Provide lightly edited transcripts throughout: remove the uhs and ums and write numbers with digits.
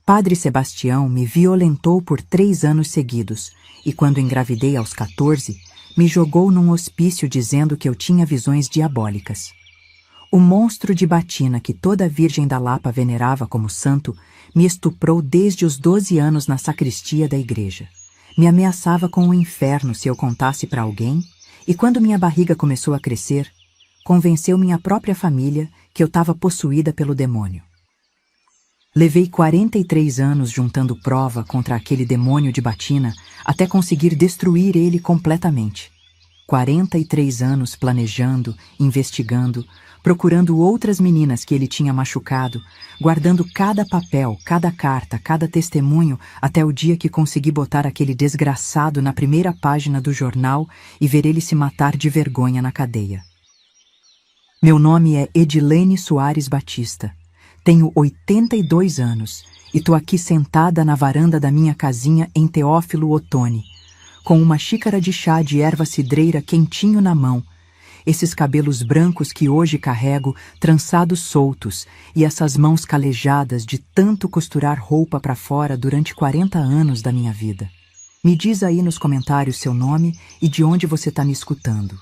Padre Sebastião me violentou por 3 anos seguidos e quando engravidei aos 14, me jogou num hospício dizendo que eu tinha visões diabólicas. O monstro de batina que toda a Virgem da Lapa venerava como santo me estuprou desde os 12 anos na sacristia da igreja. Me ameaçava com o inferno se eu contasse para alguém e quando minha barriga começou a crescer, convenceu minha própria família que eu estava possuída pelo demônio. Levei 43 anos juntando prova contra aquele demônio de batina até conseguir destruir ele completamente. 43 anos planejando, investigando, procurando outras meninas que ele tinha machucado, guardando cada papel, cada carta, cada testemunho até o dia que consegui botar aquele desgraçado na primeira página do jornal e ver ele se matar de vergonha na cadeia. Meu nome é Edilene Soares Batista. Tenho 82 anos e tô aqui sentada na varanda da minha casinha em Teófilo Otoni, com uma xícara de chá de erva cidreira quentinho na mão, esses cabelos brancos que hoje carrego trançados soltos e essas mãos calejadas de tanto costurar roupa para fora durante 40 anos da minha vida. Me diz aí nos comentários seu nome e de onde você está me escutando.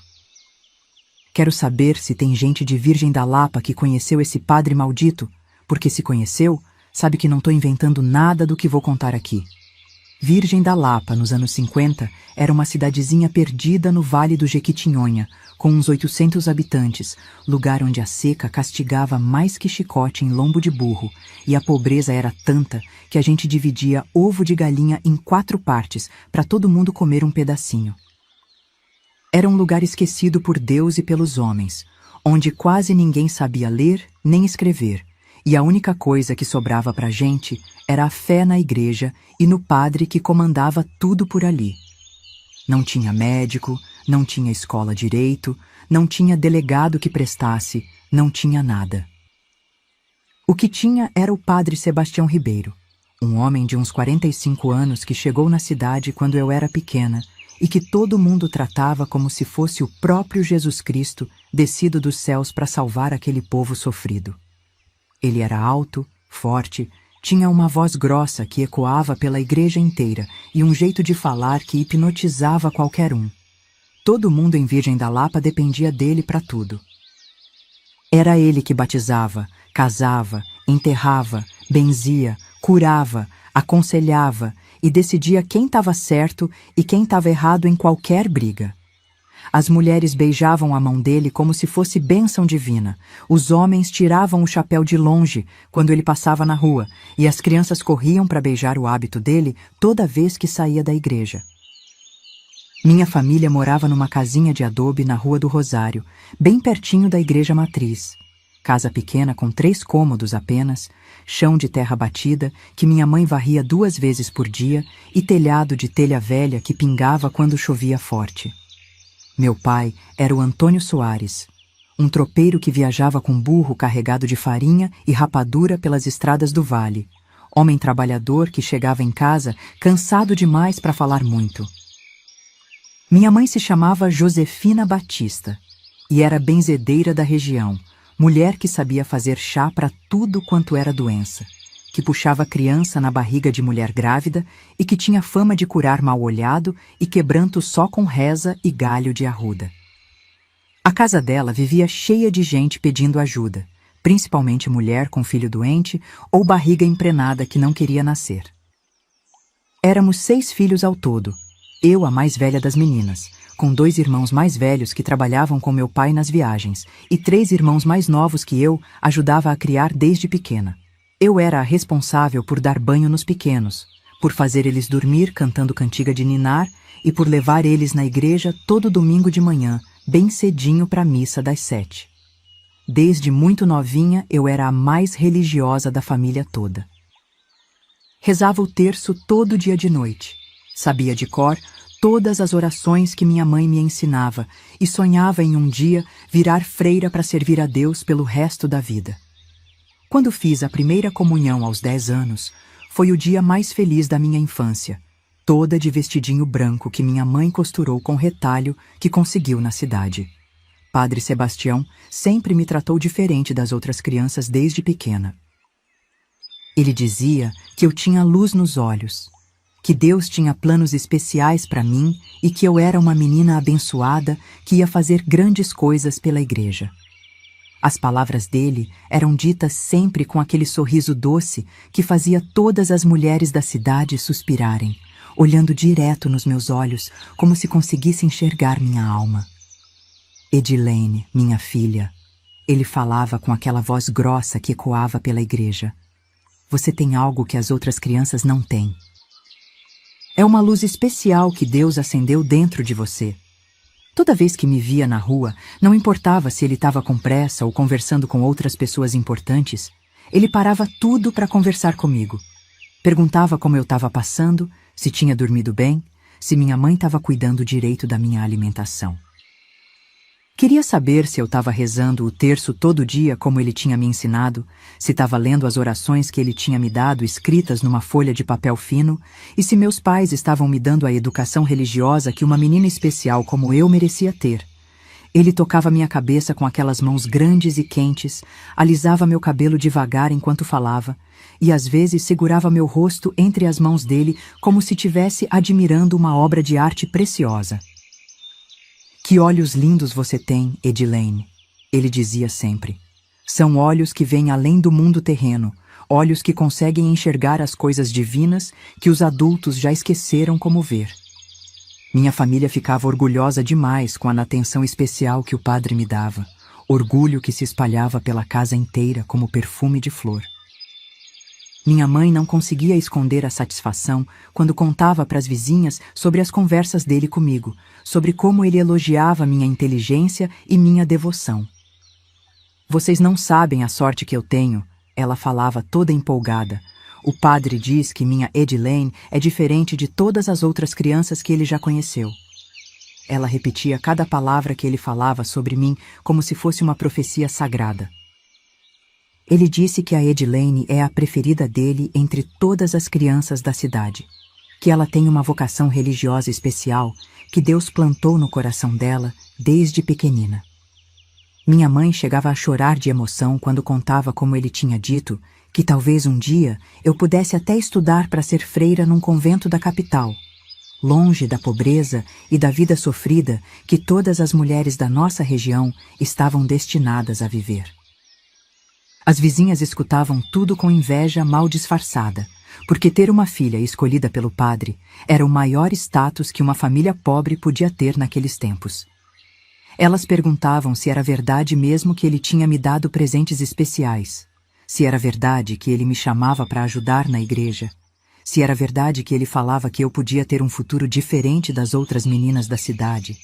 Quero saber se tem gente de Virgem da Lapa que conheceu esse padre maldito, porque se conheceu, sabe que não estou inventando nada do que vou contar aqui. Virgem da Lapa, nos anos 50, era uma cidadezinha perdida no Vale do Jequitinhonha, com uns 800 habitantes, lugar onde a seca castigava mais que chicote em lombo de burro, e a pobreza era tanta que a gente dividia ovo de galinha em 4 partes para todo mundo comer um pedacinho. Era um lugar esquecido por Deus e pelos homens, onde quase ninguém sabia ler nem escrever, e a única coisa que sobrava pra gente era a fé na igreja e no padre que comandava tudo por ali. Não tinha médico, não tinha escola direito, não tinha delegado que prestasse, não tinha nada. O que tinha era o padre Sebastião Ribeiro, um homem de uns 45 anos que chegou na cidade quando eu era pequena e que todo mundo tratava como se fosse o próprio Jesus Cristo descido dos céus para salvar aquele povo sofrido. Ele era alto, forte, tinha uma voz grossa que ecoava pela igreja inteira e um jeito de falar que hipnotizava qualquer um. Todo mundo em Virgem da Lapa dependia dele para tudo. Era ele que batizava, casava, enterrava, benzia, curava, aconselhava e decidia quem estava certo e quem estava errado em qualquer briga. As mulheres beijavam a mão dele como se fosse bênção divina. Os homens tiravam o chapéu de longe quando ele passava na rua, e as crianças corriam para beijar o hábito dele toda vez que saía da igreja. Minha família morava numa casinha de adobe na Rua do Rosário, bem pertinho da igreja matriz. Casa pequena com 3 cômodos apenas, chão de terra batida que minha mãe varria 2 vezes por dia e telhado de telha velha que pingava quando chovia forte. Meu pai era o Antônio Soares, um tropeiro que viajava com burro carregado de farinha e rapadura pelas estradas do vale, homem trabalhador que chegava em casa cansado demais para falar muito. Minha mãe se chamava Josefina Batista e era benzedeira da região, mulher que sabia fazer chá para tudo quanto era doença, que puxava criança na barriga de mulher grávida e que tinha fama de curar mal-olhado e quebranto só com reza e galho de arruda. A casa dela vivia cheia de gente pedindo ajuda, principalmente mulher com filho doente ou barriga emprenada que não queria nascer. Éramos 6 filhos ao todo, eu a mais velha das meninas, com 2 irmãos mais velhos que trabalhavam com meu pai nas viagens e 3 irmãos mais novos que eu ajudava a criar desde pequena. Eu era a responsável por dar banho nos pequenos, por fazer eles dormir cantando cantiga de ninar e por levar eles na igreja todo domingo de manhã, bem cedinho para a missa das 7. Desde muito novinha eu era a mais religiosa da família toda. Rezava o terço todo dia de noite, sabia de cor todas as orações que minha mãe me ensinava e sonhava em um dia virar freira para servir a Deus pelo resto da vida. Quando fiz a primeira comunhão aos 10 anos, foi o dia mais feliz da minha infância, toda de vestidinho branco que minha mãe costurou com retalho que conseguiu na cidade. Padre Sebastião sempre me tratou diferente das outras crianças desde pequena. Ele dizia que eu tinha luz nos olhos, que Deus tinha planos especiais para mim e que eu era uma menina abençoada que ia fazer grandes coisas pela igreja. As palavras dele eram ditas sempre com aquele sorriso doce que fazia todas as mulheres da cidade suspirarem, olhando direto nos meus olhos como se conseguisse enxergar minha alma. Edilene, minha filha, ele falava com aquela voz grossa que ecoava pela igreja. Você tem algo que as outras crianças não têm. É uma luz especial que Deus acendeu dentro de você. Toda vez que me via na rua, não importava se ele estava com pressa ou conversando com outras pessoas importantes, ele parava tudo para conversar comigo. Perguntava como eu estava passando, se tinha dormido bem, se minha mãe estava cuidando direito da minha alimentação. Queria saber se eu estava rezando o terço todo dia como ele tinha me ensinado, se estava lendo as orações que ele tinha me dado escritas numa folha de papel fino e se meus pais estavam me dando a educação religiosa que uma menina especial como eu merecia ter. Ele tocava minha cabeça com aquelas mãos grandes e quentes, alisava meu cabelo devagar enquanto falava e às vezes segurava meu rosto entre as mãos dele como se estivesse admirando uma obra de arte preciosa. Que olhos lindos você tem, Edilene, ele dizia sempre. São olhos que vêm além do mundo terreno, olhos que conseguem enxergar as coisas divinas que os adultos já esqueceram como ver. Minha família ficava orgulhosa demais com a atenção especial que o padre me dava, orgulho que se espalhava pela casa inteira como perfume de flor. Minha mãe não conseguia esconder a satisfação quando contava para as vizinhas sobre as conversas dele comigo, sobre como ele elogiava minha inteligência e minha devoção. Vocês não sabem a sorte que eu tenho, ela falava toda empolgada. O padre diz que minha Edilene é diferente de todas as outras crianças que ele já conheceu. Ela repetia cada palavra que ele falava sobre mim como se fosse uma profecia sagrada. Ele disse que a Edilene é a preferida dele entre todas as crianças da cidade, que ela tem uma vocação religiosa especial que Deus plantou no coração dela desde pequenina. Minha mãe chegava a chorar de emoção quando contava como ele tinha dito que talvez um dia eu pudesse até estudar para ser freira num convento da capital, longe da pobreza e da vida sofrida que todas as mulheres da nossa região estavam destinadas a viver. As vizinhas escutavam tudo com inveja mal disfarçada, porque ter uma filha escolhida pelo padre era o maior status que uma família pobre podia ter naqueles tempos. Elas perguntavam se era verdade mesmo que ele tinha me dado presentes especiais, se era verdade que ele me chamava para ajudar na igreja, se era verdade que ele falava que eu podia ter um futuro diferente das outras meninas da cidade.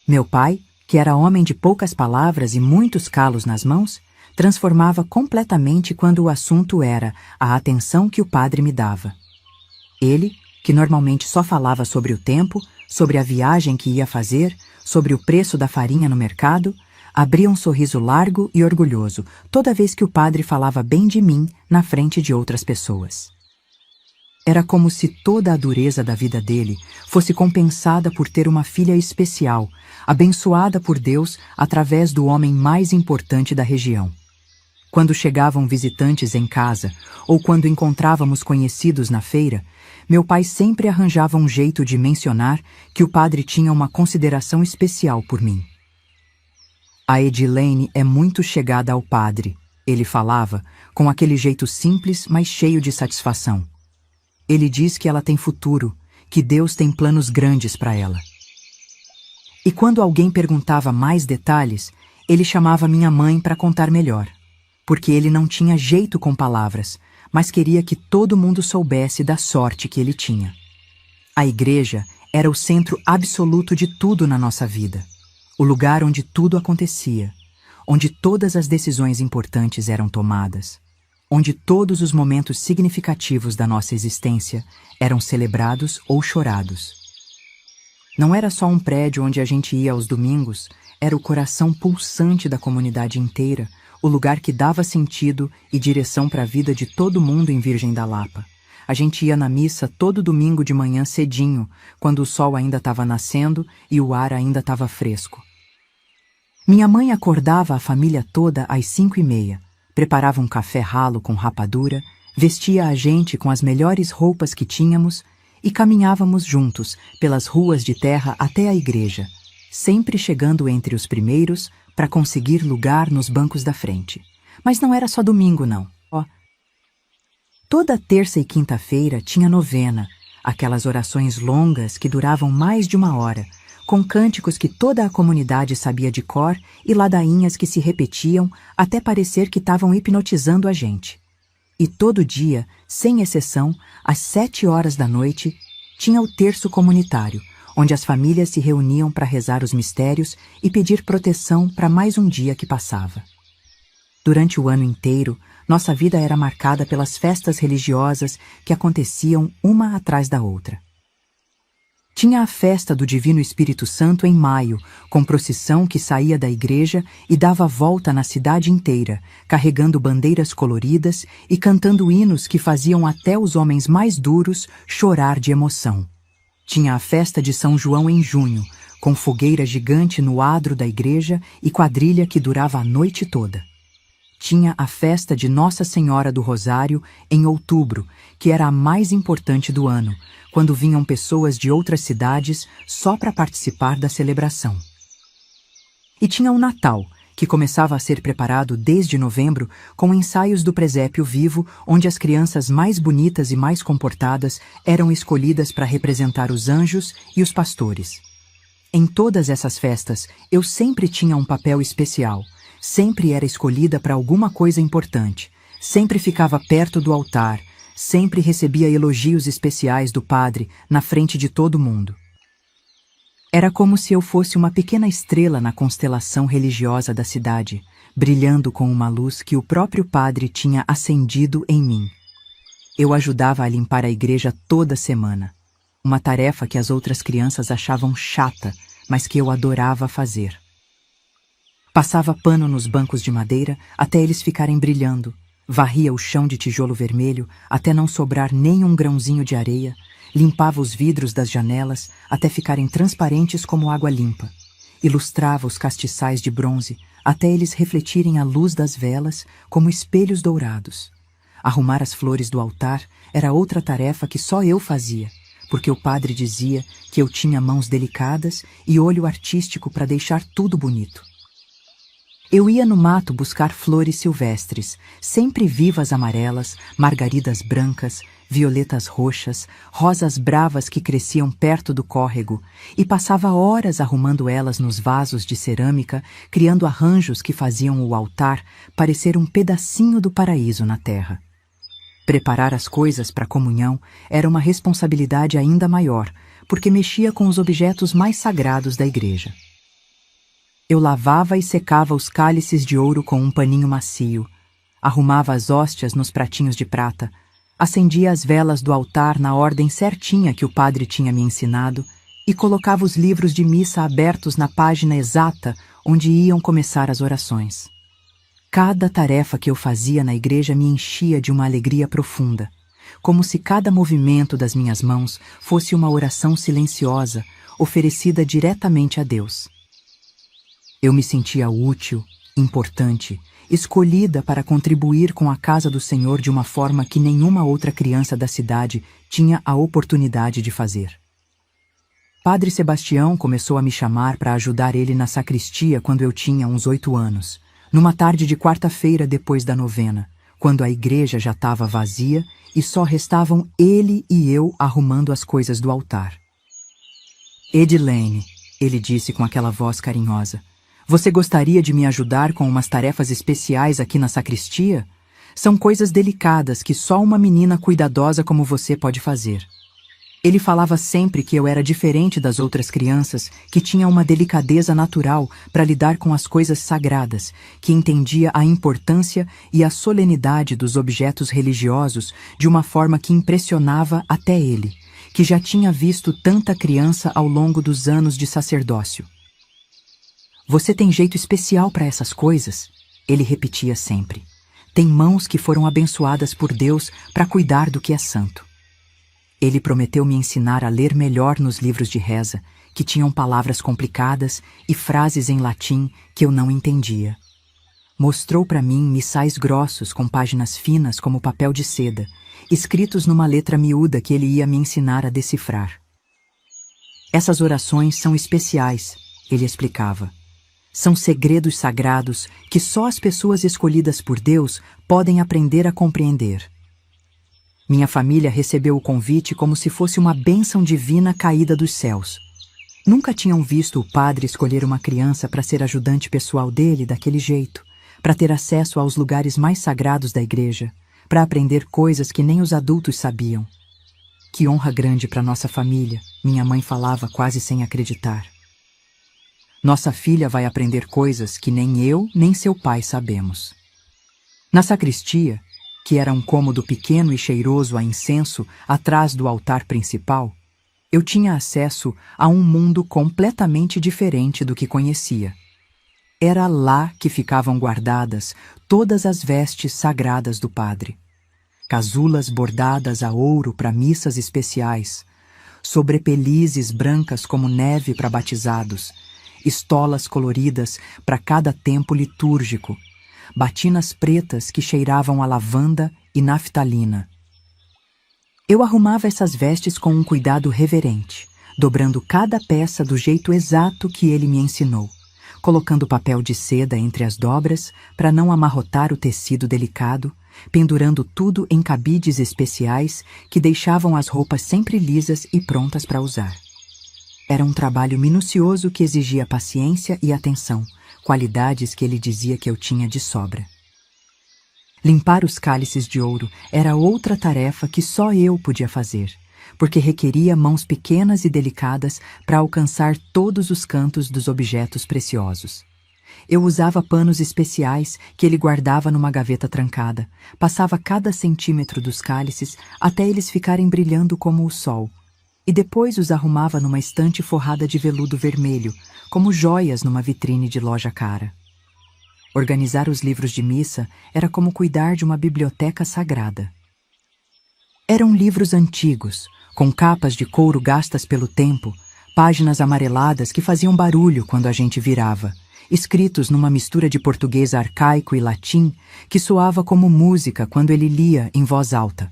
Meu pai, que era homem de poucas palavras e muitos calos nas mãos, transformava completamente quando o assunto era a atenção que o padre me dava. Ele, que normalmente só falava sobre o tempo, sobre a viagem que ia fazer, sobre o preço da farinha no mercado, abria um sorriso largo e orgulhoso toda vez que o padre falava bem de mim na frente de outras pessoas. Era como se toda a dureza da vida dele fosse compensada por ter uma filha especial, abençoada por Deus através do homem mais importante da região. Quando chegavam visitantes em casa ou quando encontrávamos conhecidos na feira, meu pai sempre arranjava um jeito de mencionar que o padre tinha uma consideração especial por mim. A Edilene é muito chegada ao padre, ele falava, com aquele jeito simples, mas cheio de satisfação. Ele diz que ela tem futuro, que Deus tem planos grandes para ela. E quando alguém perguntava mais detalhes, ele chamava minha mãe para contar melhor, porque ele não tinha jeito com palavras, mas queria que todo mundo soubesse da sorte que ele tinha. A igreja era o centro absoluto de tudo na nossa vida, o lugar onde tudo acontecia, onde todas as decisões importantes eram tomadas, onde todos os momentos significativos da nossa existência eram celebrados ou chorados. Não era só um prédio onde a gente ia aos domingos, era o coração pulsante da comunidade inteira, o lugar que dava sentido e direção para a vida de todo mundo em Virgem da Lapa. A gente ia na missa todo domingo de manhã cedinho, quando o sol ainda estava nascendo e o ar ainda estava fresco. Minha mãe acordava a família toda às 5h30, preparava um café ralo com rapadura, vestia a gente com as melhores roupas que tínhamos e caminhávamos juntos pelas ruas de terra até a igreja, sempre chegando entre os primeiros para conseguir lugar nos bancos da frente. Mas não era só domingo, não. Toda terça e quinta-feira tinha novena, aquelas orações longas que duravam mais de 1 hora, com cânticos que toda a comunidade sabia de cor e ladainhas que se repetiam até parecer que estavam hipnotizando a gente. E todo dia, sem exceção, às 7 horas da noite, tinha o terço comunitário, onde as famílias se reuniam para rezar os mistérios e pedir proteção para mais um dia que passava. Durante o ano inteiro, nossa vida era marcada pelas festas religiosas que aconteciam uma atrás da outra. Tinha a festa do Divino Espírito Santo em maio, com procissão que saía da igreja e dava volta na cidade inteira, carregando bandeiras coloridas e cantando hinos que faziam até os homens mais duros chorar de emoção. Tinha a festa de São João em junho, com fogueira gigante no adro da igreja e quadrilha que durava a noite toda. Tinha a festa de Nossa Senhora do Rosário em outubro, que era a mais importante do ano, quando vinham pessoas de outras cidades só para participar da celebração. E tinha o Natal, que começava a ser preparado desde novembro com ensaios do presépio vivo, onde as crianças mais bonitas e mais comportadas eram escolhidas para representar os anjos e os pastores. Em todas essas festas, eu sempre tinha um papel especial, sempre era escolhida para alguma coisa importante, sempre ficava perto do altar, sempre recebia elogios especiais do padre na frente de todo mundo. Era como se eu fosse uma pequena estrela na constelação religiosa da cidade, brilhando com uma luz que o próprio padre tinha acendido em mim. Eu ajudava a limpar a igreja toda semana, uma tarefa que as outras crianças achavam chata, mas que eu adorava fazer. Passava pano nos bancos de madeira até eles ficarem brilhando, varria o chão de tijolo vermelho até não sobrar nem um grãozinho de areia, limpava os vidros das janelas até ficarem transparentes como água limpa, ilustrava os castiçais de bronze até eles refletirem a luz das velas como espelhos dourados. Arrumar as flores do altar era outra tarefa que só eu fazia, porque o padre dizia que eu tinha mãos delicadas e olho artístico para deixar tudo bonito. Eu ia no mato buscar flores silvestres, sempre vivas amarelas, margaridas brancas, violetas roxas, rosas bravas que cresciam perto do córrego, e passava horas arrumando elas nos vasos de cerâmica, criando arranjos que faziam o altar parecer um pedacinho do paraíso na terra. Preparar as coisas para a comunhão era uma responsabilidade ainda maior, porque mexia com os objetos mais sagrados da igreja. Eu lavava e secava os cálices de ouro com um paninho macio, arrumava as hóstias nos pratinhos de prata, acendia as velas do altar na ordem certinha que o padre tinha me ensinado e colocava os livros de missa abertos na página exata onde iam começar as orações. Cada tarefa que eu fazia na igreja me enchia de uma alegria profunda, como se cada movimento das minhas mãos fosse uma oração silenciosa, oferecida diretamente a Deus. Eu me sentia útil, importante, escolhida para contribuir com a casa do Senhor de uma forma que nenhuma outra criança da cidade tinha a oportunidade de fazer. Padre Sebastião começou a me chamar para ajudar ele na sacristia quando eu tinha uns 8 anos, numa tarde de quarta-feira depois da novena, quando a igreja já estava vazia e só restavam ele e eu arrumando as coisas do altar. Edilene, ele disse com aquela voz carinhosa, você gostaria de me ajudar com umas tarefas especiais aqui na sacristia? São coisas delicadas que só uma menina cuidadosa como você pode fazer. Ele falava sempre que eu era diferente das outras crianças, que tinha uma delicadeza natural para lidar com as coisas sagradas, que entendia a importância e a solenidade dos objetos religiosos de uma forma que impressionava até ele, que já tinha visto tanta criança ao longo dos anos de sacerdócio. Você tem jeito especial para essas coisas? Ele repetia sempre. Tem mãos que foram abençoadas por Deus para cuidar do que é santo. Ele prometeu me ensinar a ler melhor nos livros de reza, que tinham palavras complicadas e frases em latim que eu não entendia. Mostrou para mim missais grossos com páginas finas como papel de seda, escritos numa letra miúda que ele ia me ensinar a decifrar. Essas orações são especiais, ele explicava. São segredos sagrados que só as pessoas escolhidas por Deus podem aprender a compreender. Minha família recebeu o convite como se fosse uma bênção divina caída dos céus. Nunca tinham visto o padre escolher uma criança para ser ajudante pessoal dele daquele jeito, para ter acesso aos lugares mais sagrados da igreja, para aprender coisas que nem os adultos sabiam. Que honra grande para nossa família, minha mãe falava quase sem acreditar. Nossa filha vai aprender coisas que nem eu nem seu pai sabemos. Na sacristia, que era um cômodo pequeno e cheiroso a incenso atrás do altar principal, eu tinha acesso a um mundo completamente diferente do que conhecia. Era lá que ficavam guardadas todas as vestes sagradas do padre. Casulas bordadas a ouro para missas especiais, sobrepelizes brancas como neve para batizados, estolas coloridas para cada tempo litúrgico, batinas pretas que cheiravam a lavanda e naftalina. Eu arrumava essas vestes com um cuidado reverente, dobrando cada peça do jeito exato que ele me ensinou, colocando papel de seda entre as dobras para não amarrotar o tecido delicado, pendurando tudo em cabides especiais que deixavam as roupas sempre lisas e prontas para usar. Era um trabalho minucioso que exigia paciência e atenção, qualidades que ele dizia que eu tinha de sobra. Limpar os cálices de ouro era outra tarefa que só eu podia fazer, porque requeria mãos pequenas e delicadas para alcançar todos os cantos dos objetos preciosos. Eu usava panos especiais que ele guardava numa gaveta trancada, passava cada centímetro dos cálices até eles ficarem brilhando como o sol, e depois os arrumava numa estante forrada de veludo vermelho, como joias numa vitrine de loja cara. Organizar os livros de missa era como cuidar de uma biblioteca sagrada. Eram livros antigos, com capas de couro gastas pelo tempo, páginas amareladas que faziam barulho quando a gente virava, escritos numa mistura de português arcaico e latim que soava como música quando ele lia em voz alta.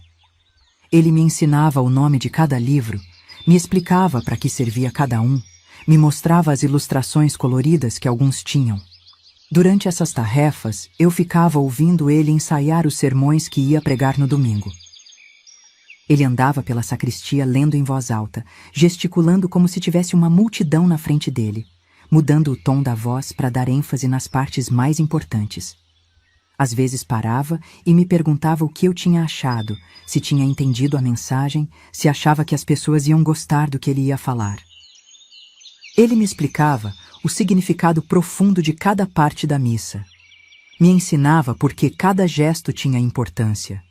Ele me ensinava o nome de cada livro, me explicava para que servia cada um, me mostrava as ilustrações coloridas que alguns tinham. Durante essas tarefas, eu ficava ouvindo ele ensaiar os sermões que ia pregar no domingo. Ele andava pela sacristia lendo em voz alta, gesticulando como se tivesse uma multidão na frente dele, mudando o tom da voz para dar ênfase nas partes mais importantes. Às vezes parava e me perguntava o que eu tinha achado, se tinha entendido a mensagem, se achava que as pessoas iam gostar do que ele ia falar. Ele me explicava o significado profundo de cada parte da missa. Me ensinava por que cada gesto tinha importância,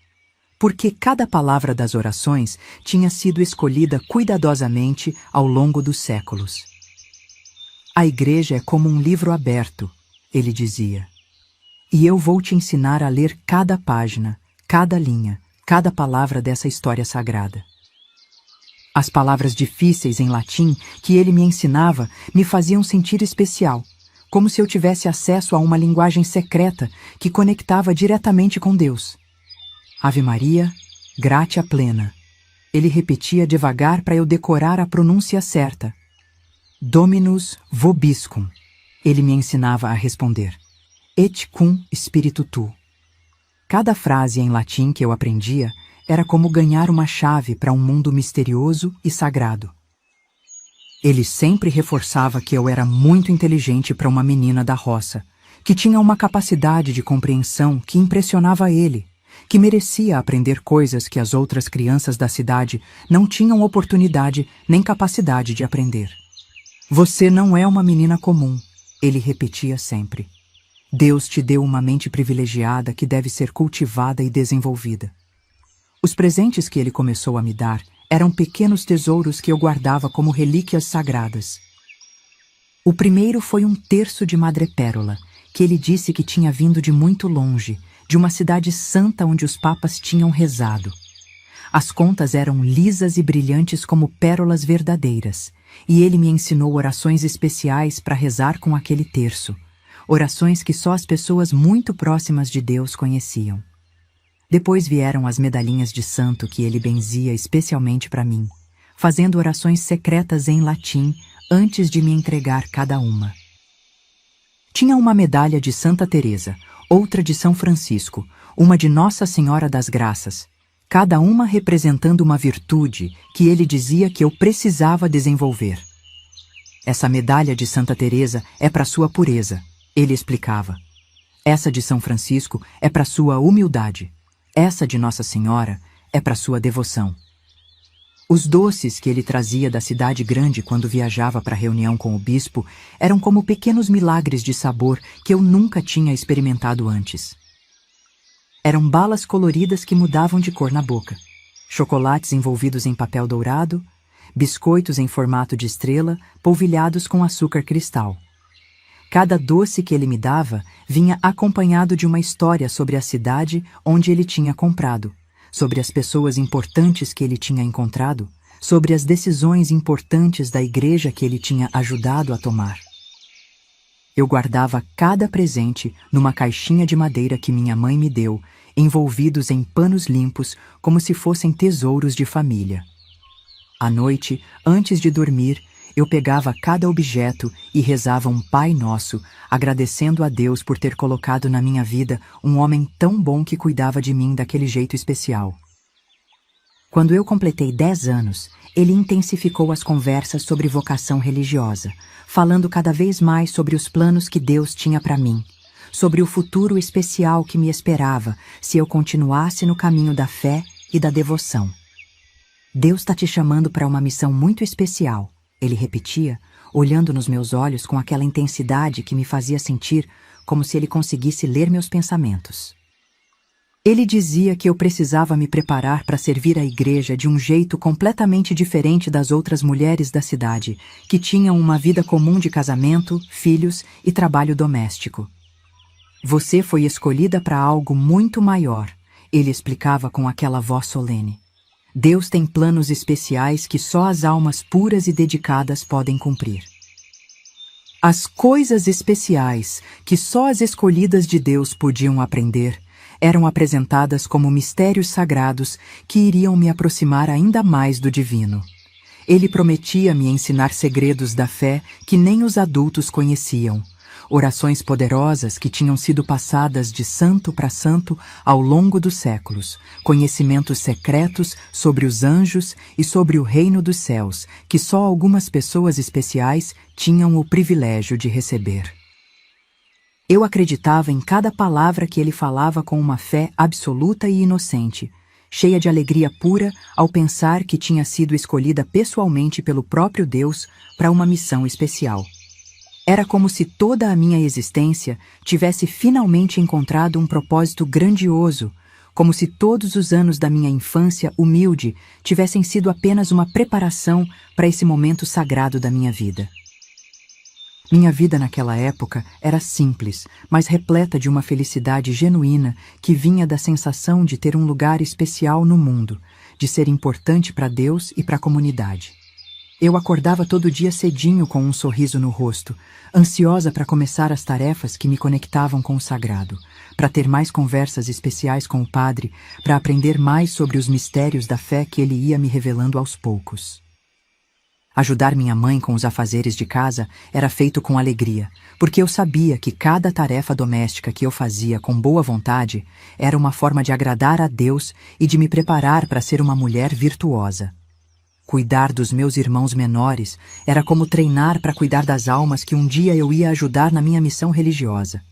porque cada palavra das orações tinha sido escolhida cuidadosamente ao longo dos séculos. A igreja é como um livro aberto, ele dizia. E eu vou te ensinar a ler cada página, cada linha, cada palavra dessa história sagrada. As palavras difíceis em latim que ele me ensinava me faziam sentir especial, como se eu tivesse acesso a uma linguagem secreta que conectava diretamente com Deus. Ave Maria, gratia plena. Ele repetia devagar para eu decorar a pronúncia certa. Dominus vobiscum. Ele me ensinava a responder. Et cum spiritu tu. Cada frase em latim que eu aprendia era como ganhar uma chave para um mundo misterioso e sagrado. Ele sempre reforçava que eu era muito inteligente para uma menina da roça, que tinha uma capacidade de compreensão que impressionava ele, que merecia aprender coisas que as outras crianças da cidade não tinham oportunidade nem capacidade de aprender. Você não é uma menina comum, ele repetia sempre. Deus te deu uma mente privilegiada que deve ser cultivada e desenvolvida. Os presentes que ele começou a me dar eram pequenos tesouros que eu guardava como relíquias sagradas. O primeiro foi um terço de madrepérola, que ele disse que tinha vindo de muito longe, de uma cidade santa onde os papas tinham rezado. As contas eram lisas e brilhantes como pérolas verdadeiras, e ele me ensinou orações especiais para rezar com aquele terço. orações que só as pessoas muito próximas de Deus conheciam. Depois vieram as medalhinhas de santo que ele benzia especialmente para mim, fazendo orações secretas em latim antes de me entregar cada uma. Tinha uma medalha de Santa Teresa, outra de São Francisco, uma de Nossa Senhora das Graças, cada uma representando uma virtude que ele dizia que eu precisava desenvolver. Essa medalha de Santa Teresa é para sua pureza, ele explicava. Essa de São Francisco é para sua humildade. Essa de Nossa Senhora é para sua devoção. Os doces que ele trazia da cidade grande quando viajava para a reunião com o bispo eram como pequenos milagres de sabor que eu nunca tinha experimentado antes. Eram balas coloridas que mudavam de cor na boca, chocolates envolvidos em papel dourado, biscoitos em formato de estrela polvilhados com açúcar cristal. Cada doce que ele me dava vinha acompanhado de uma história sobre a cidade onde ele tinha comprado, sobre as pessoas importantes que ele tinha encontrado, sobre as decisões importantes da igreja que ele tinha ajudado a tomar. Eu guardava cada presente numa caixinha de madeira que minha mãe me deu, envolvidos em panos limpos como se fossem tesouros de família. À noite, antes de dormir, eu pegava cada objeto e rezava um Pai Nosso, agradecendo a Deus por ter colocado na minha vida um homem tão bom que cuidava de mim daquele jeito especial. Quando eu completei 10 anos, ele intensificou as conversas sobre vocação religiosa, falando cada vez mais sobre os planos que Deus tinha para mim, sobre o futuro especial que me esperava se eu continuasse no caminho da fé e da devoção. Deus está te chamando para uma missão muito especial, ele repetia, olhando nos meus olhos com aquela intensidade que me fazia sentir como se ele conseguisse ler meus pensamentos. Ele dizia que eu precisava me preparar para servir a igreja de um jeito completamente diferente das outras mulheres da cidade, que tinham uma vida comum de casamento, filhos e trabalho doméstico. Você foi escolhida para algo muito maior, ele explicava com aquela voz solene. Deus tem planos especiais que só as almas puras e dedicadas podem cumprir. As coisas especiais que só as escolhidas de Deus podiam aprender eram apresentadas como mistérios sagrados que iriam me aproximar ainda mais do divino. Ele prometia me ensinar segredos da fé que nem os adultos conheciam, orações poderosas que tinham sido passadas de santo para santo ao longo dos séculos, conhecimentos secretos sobre os anjos e sobre o reino dos céus, que só algumas pessoas especiais tinham o privilégio de receber. Eu acreditava em cada palavra que ele falava com uma fé absoluta e inocente, cheia de alegria pura ao pensar que tinha sido escolhida pessoalmente pelo próprio Deus para uma missão especial. Era como se toda a minha existência tivesse finalmente encontrado um propósito grandioso, como se todos os anos da minha infância humilde tivessem sido apenas uma preparação para esse momento sagrado da minha vida. Minha vida naquela época era simples, mas repleta de uma felicidade genuína que vinha da sensação de ter um lugar especial no mundo, de ser importante para Deus e para a comunidade. Eu acordava todo dia cedinho com um sorriso no rosto, ansiosa para começar as tarefas que me conectavam com o sagrado, para ter mais conversas especiais com o padre, para aprender mais sobre os mistérios da fé que ele ia me revelando aos poucos. Ajudar minha mãe com os afazeres de casa era feito com alegria, porque eu sabia que cada tarefa doméstica que eu fazia com boa vontade era uma forma de agradar a Deus e de me preparar para ser uma mulher virtuosa. Cuidar dos meus irmãos menores era como treinar para cuidar das almas que um dia eu ia ajudar na minha missão religiosa.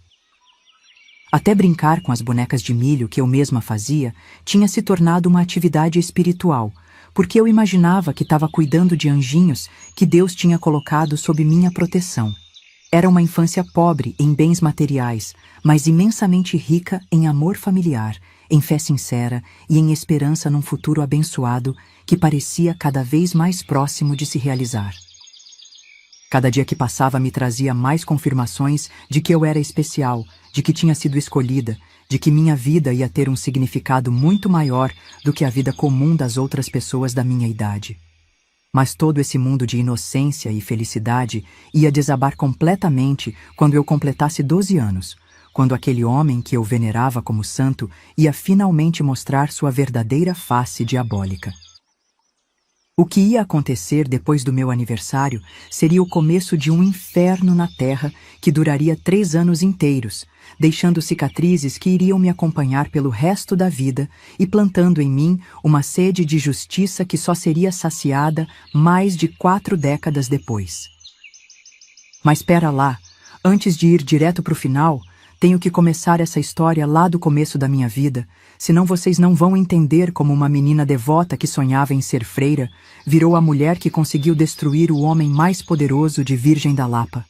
Até brincar com as bonecas de milho que eu mesma fazia tinha se tornado uma atividade espiritual, porque eu imaginava que estava cuidando de anjinhos que Deus tinha colocado sob minha proteção. Era uma infância pobre em bens materiais, mas imensamente rica em amor familiar, em fé sincera e em esperança num futuro abençoado que parecia cada vez mais próximo de se realizar. Cada dia que passava me trazia mais confirmações de que eu era especial, de que tinha sido escolhida, de que minha vida ia ter um significado muito maior do que a vida comum das outras pessoas da minha idade. Mas todo esse mundo de inocência e felicidade ia desabar completamente quando eu completasse 12 anos, quando aquele homem que eu venerava como santo ia finalmente mostrar sua verdadeira face diabólica. O que ia acontecer depois do meu aniversário seria o começo de um inferno na Terra que duraria 3 anos inteiros, deixando cicatrizes que iriam me acompanhar pelo resto da vida e plantando em mim uma sede de justiça que só seria saciada mais de 4 décadas depois. Mas espera lá, antes de ir direto para o final, tenho que começar essa história lá do começo da minha vida, senão vocês não vão entender como uma menina devota que sonhava em ser freira virou a mulher que conseguiu destruir o homem mais poderoso de Virgem da Lapa.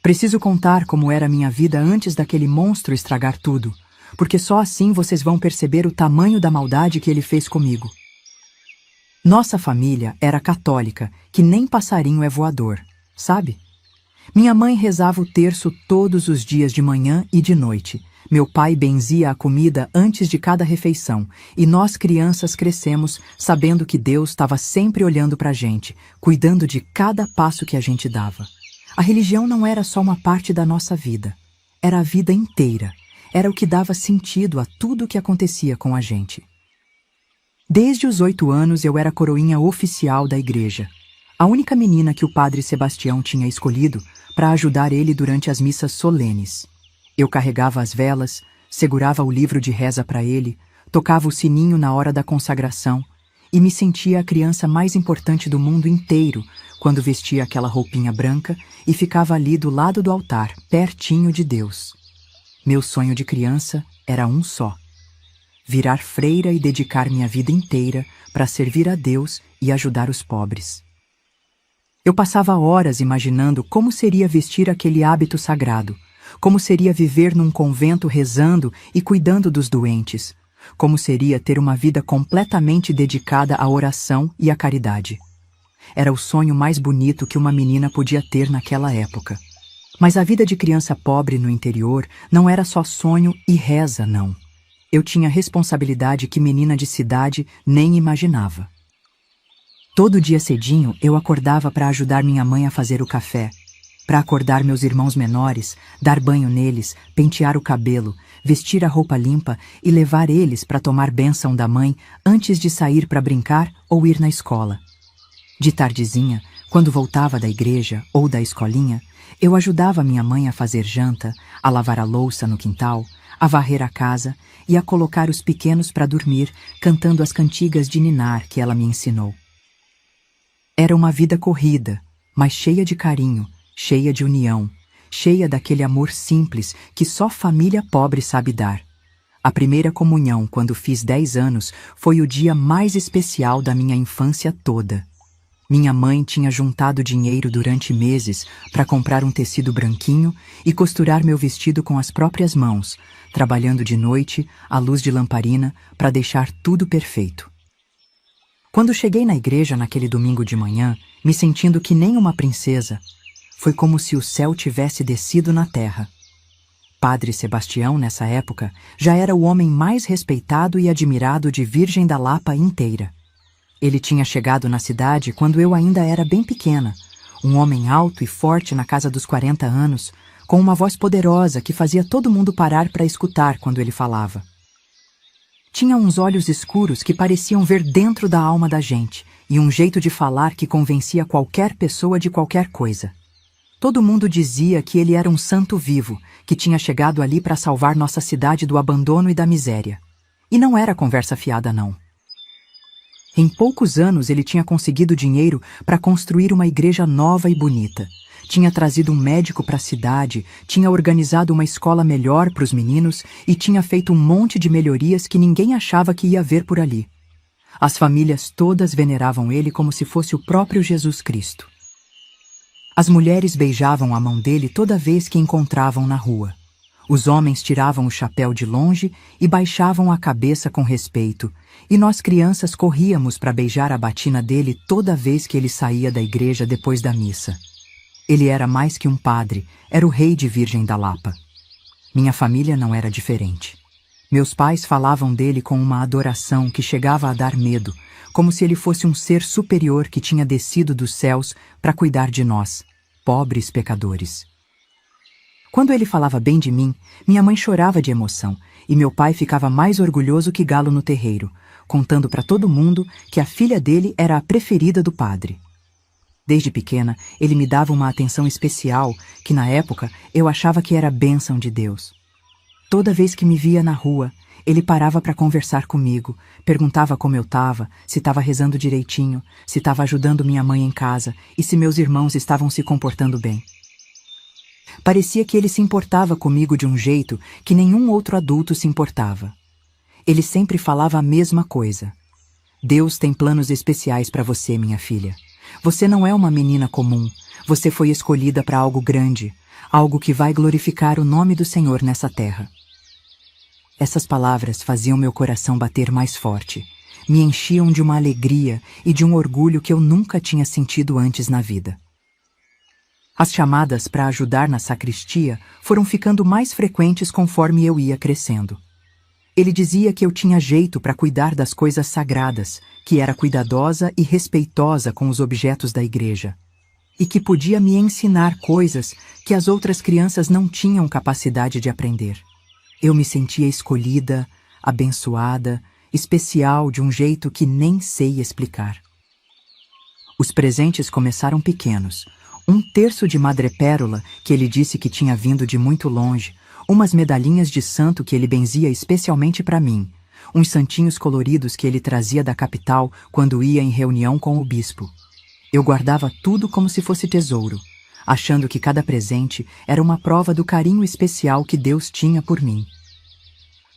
Preciso contar como era a minha vida antes daquele monstro estragar tudo, porque só assim vocês vão perceber o tamanho da maldade que ele fez comigo. Nossa família era católica, que nem passarinho é voador, sabe? Minha mãe rezava o terço todos os dias de manhã e de noite. Meu pai benzia a comida antes de cada refeição, e nós crianças crescemos sabendo que Deus estava sempre olhando para a gente, cuidando de cada passo que a gente dava. A religião não era só uma parte da nossa vida, era a vida inteira. Era o que dava sentido a tudo o que acontecia com a gente. Desde os 8 anos eu era coroinha oficial da igreja, a única menina que o padre Sebastião tinha escolhido para ajudar ele durante as missas solenes. Eu carregava as velas, segurava o livro de reza para ele, tocava o sininho na hora da consagração e me sentia a criança mais importante do mundo inteiro quando vestia aquela roupinha branca e ficava ali do lado do altar, pertinho de Deus. Meu sonho de criança era um só: virar freira e dedicar minha vida inteira para servir a Deus e ajudar os pobres. Eu passava horas imaginando como seria vestir aquele hábito sagrado, como seria viver num convento rezando e cuidando dos doentes, como seria ter uma vida completamente dedicada à oração e à caridade. Era o sonho mais bonito que uma menina podia ter naquela época. Mas a vida de criança pobre no interior não era só sonho e reza, não. Eu tinha responsabilidade que menina de cidade nem imaginava. Todo dia cedinho eu acordava para ajudar minha mãe a fazer o café, para acordar meus irmãos menores, dar banho neles, pentear o cabelo, vestir a roupa limpa e levar eles para tomar bênção da mãe antes de sair para brincar ou ir na escola. De tardezinha, quando voltava da igreja ou da escolinha, eu ajudava minha mãe a fazer janta, a lavar a louça no quintal, a varrer a casa e a colocar os pequenos para dormir, cantando as cantigas de ninar que ela me ensinou. Era uma vida corrida, mas cheia de carinho, cheia de união, cheia daquele amor simples que só família pobre sabe dar. A primeira comunhão, quando fiz 10 anos, foi o dia mais especial da minha infância toda. Minha mãe tinha juntado dinheiro durante meses para comprar um tecido branquinho e costurar meu vestido com as próprias mãos, trabalhando de noite, à luz de lamparina, para deixar tudo perfeito. Quando cheguei na igreja naquele domingo de manhã, me sentindo que nem uma princesa, foi como se o céu tivesse descido na terra. Padre Sebastião, nessa época, já era o homem mais respeitado e admirado de Virgem da Lapa inteira. Ele tinha chegado na cidade quando eu ainda era bem pequena, um homem alto e forte na casa dos 40 anos, com uma voz poderosa que fazia todo mundo parar para escutar quando ele falava. Tinha uns olhos escuros que pareciam ver dentro da alma da gente e um jeito de falar que convencia qualquer pessoa de qualquer coisa. Todo mundo dizia que ele era um santo vivo, que tinha chegado ali para salvar nossa cidade do abandono e da miséria. E não era conversa fiada, não. Em poucos anos ele tinha conseguido dinheiro para construir uma igreja nova e bonita. Tinha trazido um médico para a cidade, tinha organizado uma escola melhor para os meninos e tinha feito um monte de melhorias que ninguém achava que ia ver por ali. As famílias todas veneravam ele como se fosse o próprio Jesus Cristo. As mulheres beijavam a mão dele toda vez que encontravam na rua. Os homens tiravam o chapéu de longe e baixavam a cabeça com respeito, e nós crianças corríamos para beijar a batina dele toda vez que ele saía da igreja depois da missa. Ele era mais que um padre, era o rei de Virgem da Lapa. Minha família não era diferente. Meus pais falavam dele com uma adoração que chegava a dar medo, como se ele fosse um ser superior que tinha descido dos céus para cuidar de nós, pobres pecadores. Quando ele falava bem de mim, minha mãe chorava de emoção e meu pai ficava mais orgulhoso que galo no terreiro, contando para todo mundo que a filha dele era a preferida do padre. Desde pequena, ele me dava uma atenção especial que, na época, eu achava que era bênção de Deus. Toda vez que me via na rua, ele parava para conversar comigo, perguntava como eu estava, se estava rezando direitinho, se estava ajudando minha mãe em casa e se meus irmãos estavam se comportando bem. Parecia que ele se importava comigo de um jeito que nenhum outro adulto se importava. Ele sempre falava a mesma coisa. Deus tem planos especiais para você, minha filha. Você não é uma menina comum. Você foi escolhida para algo grande, algo que vai glorificar o nome do Senhor nessa terra. Essas palavras faziam meu coração bater mais forte, me enchiam de uma alegria e de um orgulho que eu nunca tinha sentido antes na vida. As chamadas para ajudar na sacristia foram ficando mais frequentes conforme eu ia crescendo. Ele dizia que eu tinha jeito para cuidar das coisas sagradas, que era cuidadosa e respeitosa com os objetos da igreja, e que podia me ensinar coisas que as outras crianças não tinham capacidade de aprender. Eu me sentia escolhida, abençoada, especial de um jeito que nem sei explicar. Os presentes começaram pequenos. 1/3 de madrepérola, que ele disse que tinha vindo de muito longe, umas medalhinhas de santo que ele benzia especialmente para mim, uns santinhos coloridos que ele trazia da capital quando ia em reunião com o bispo. Eu guardava tudo como se fosse tesouro, achando que cada presente era uma prova do carinho especial que Deus tinha por mim.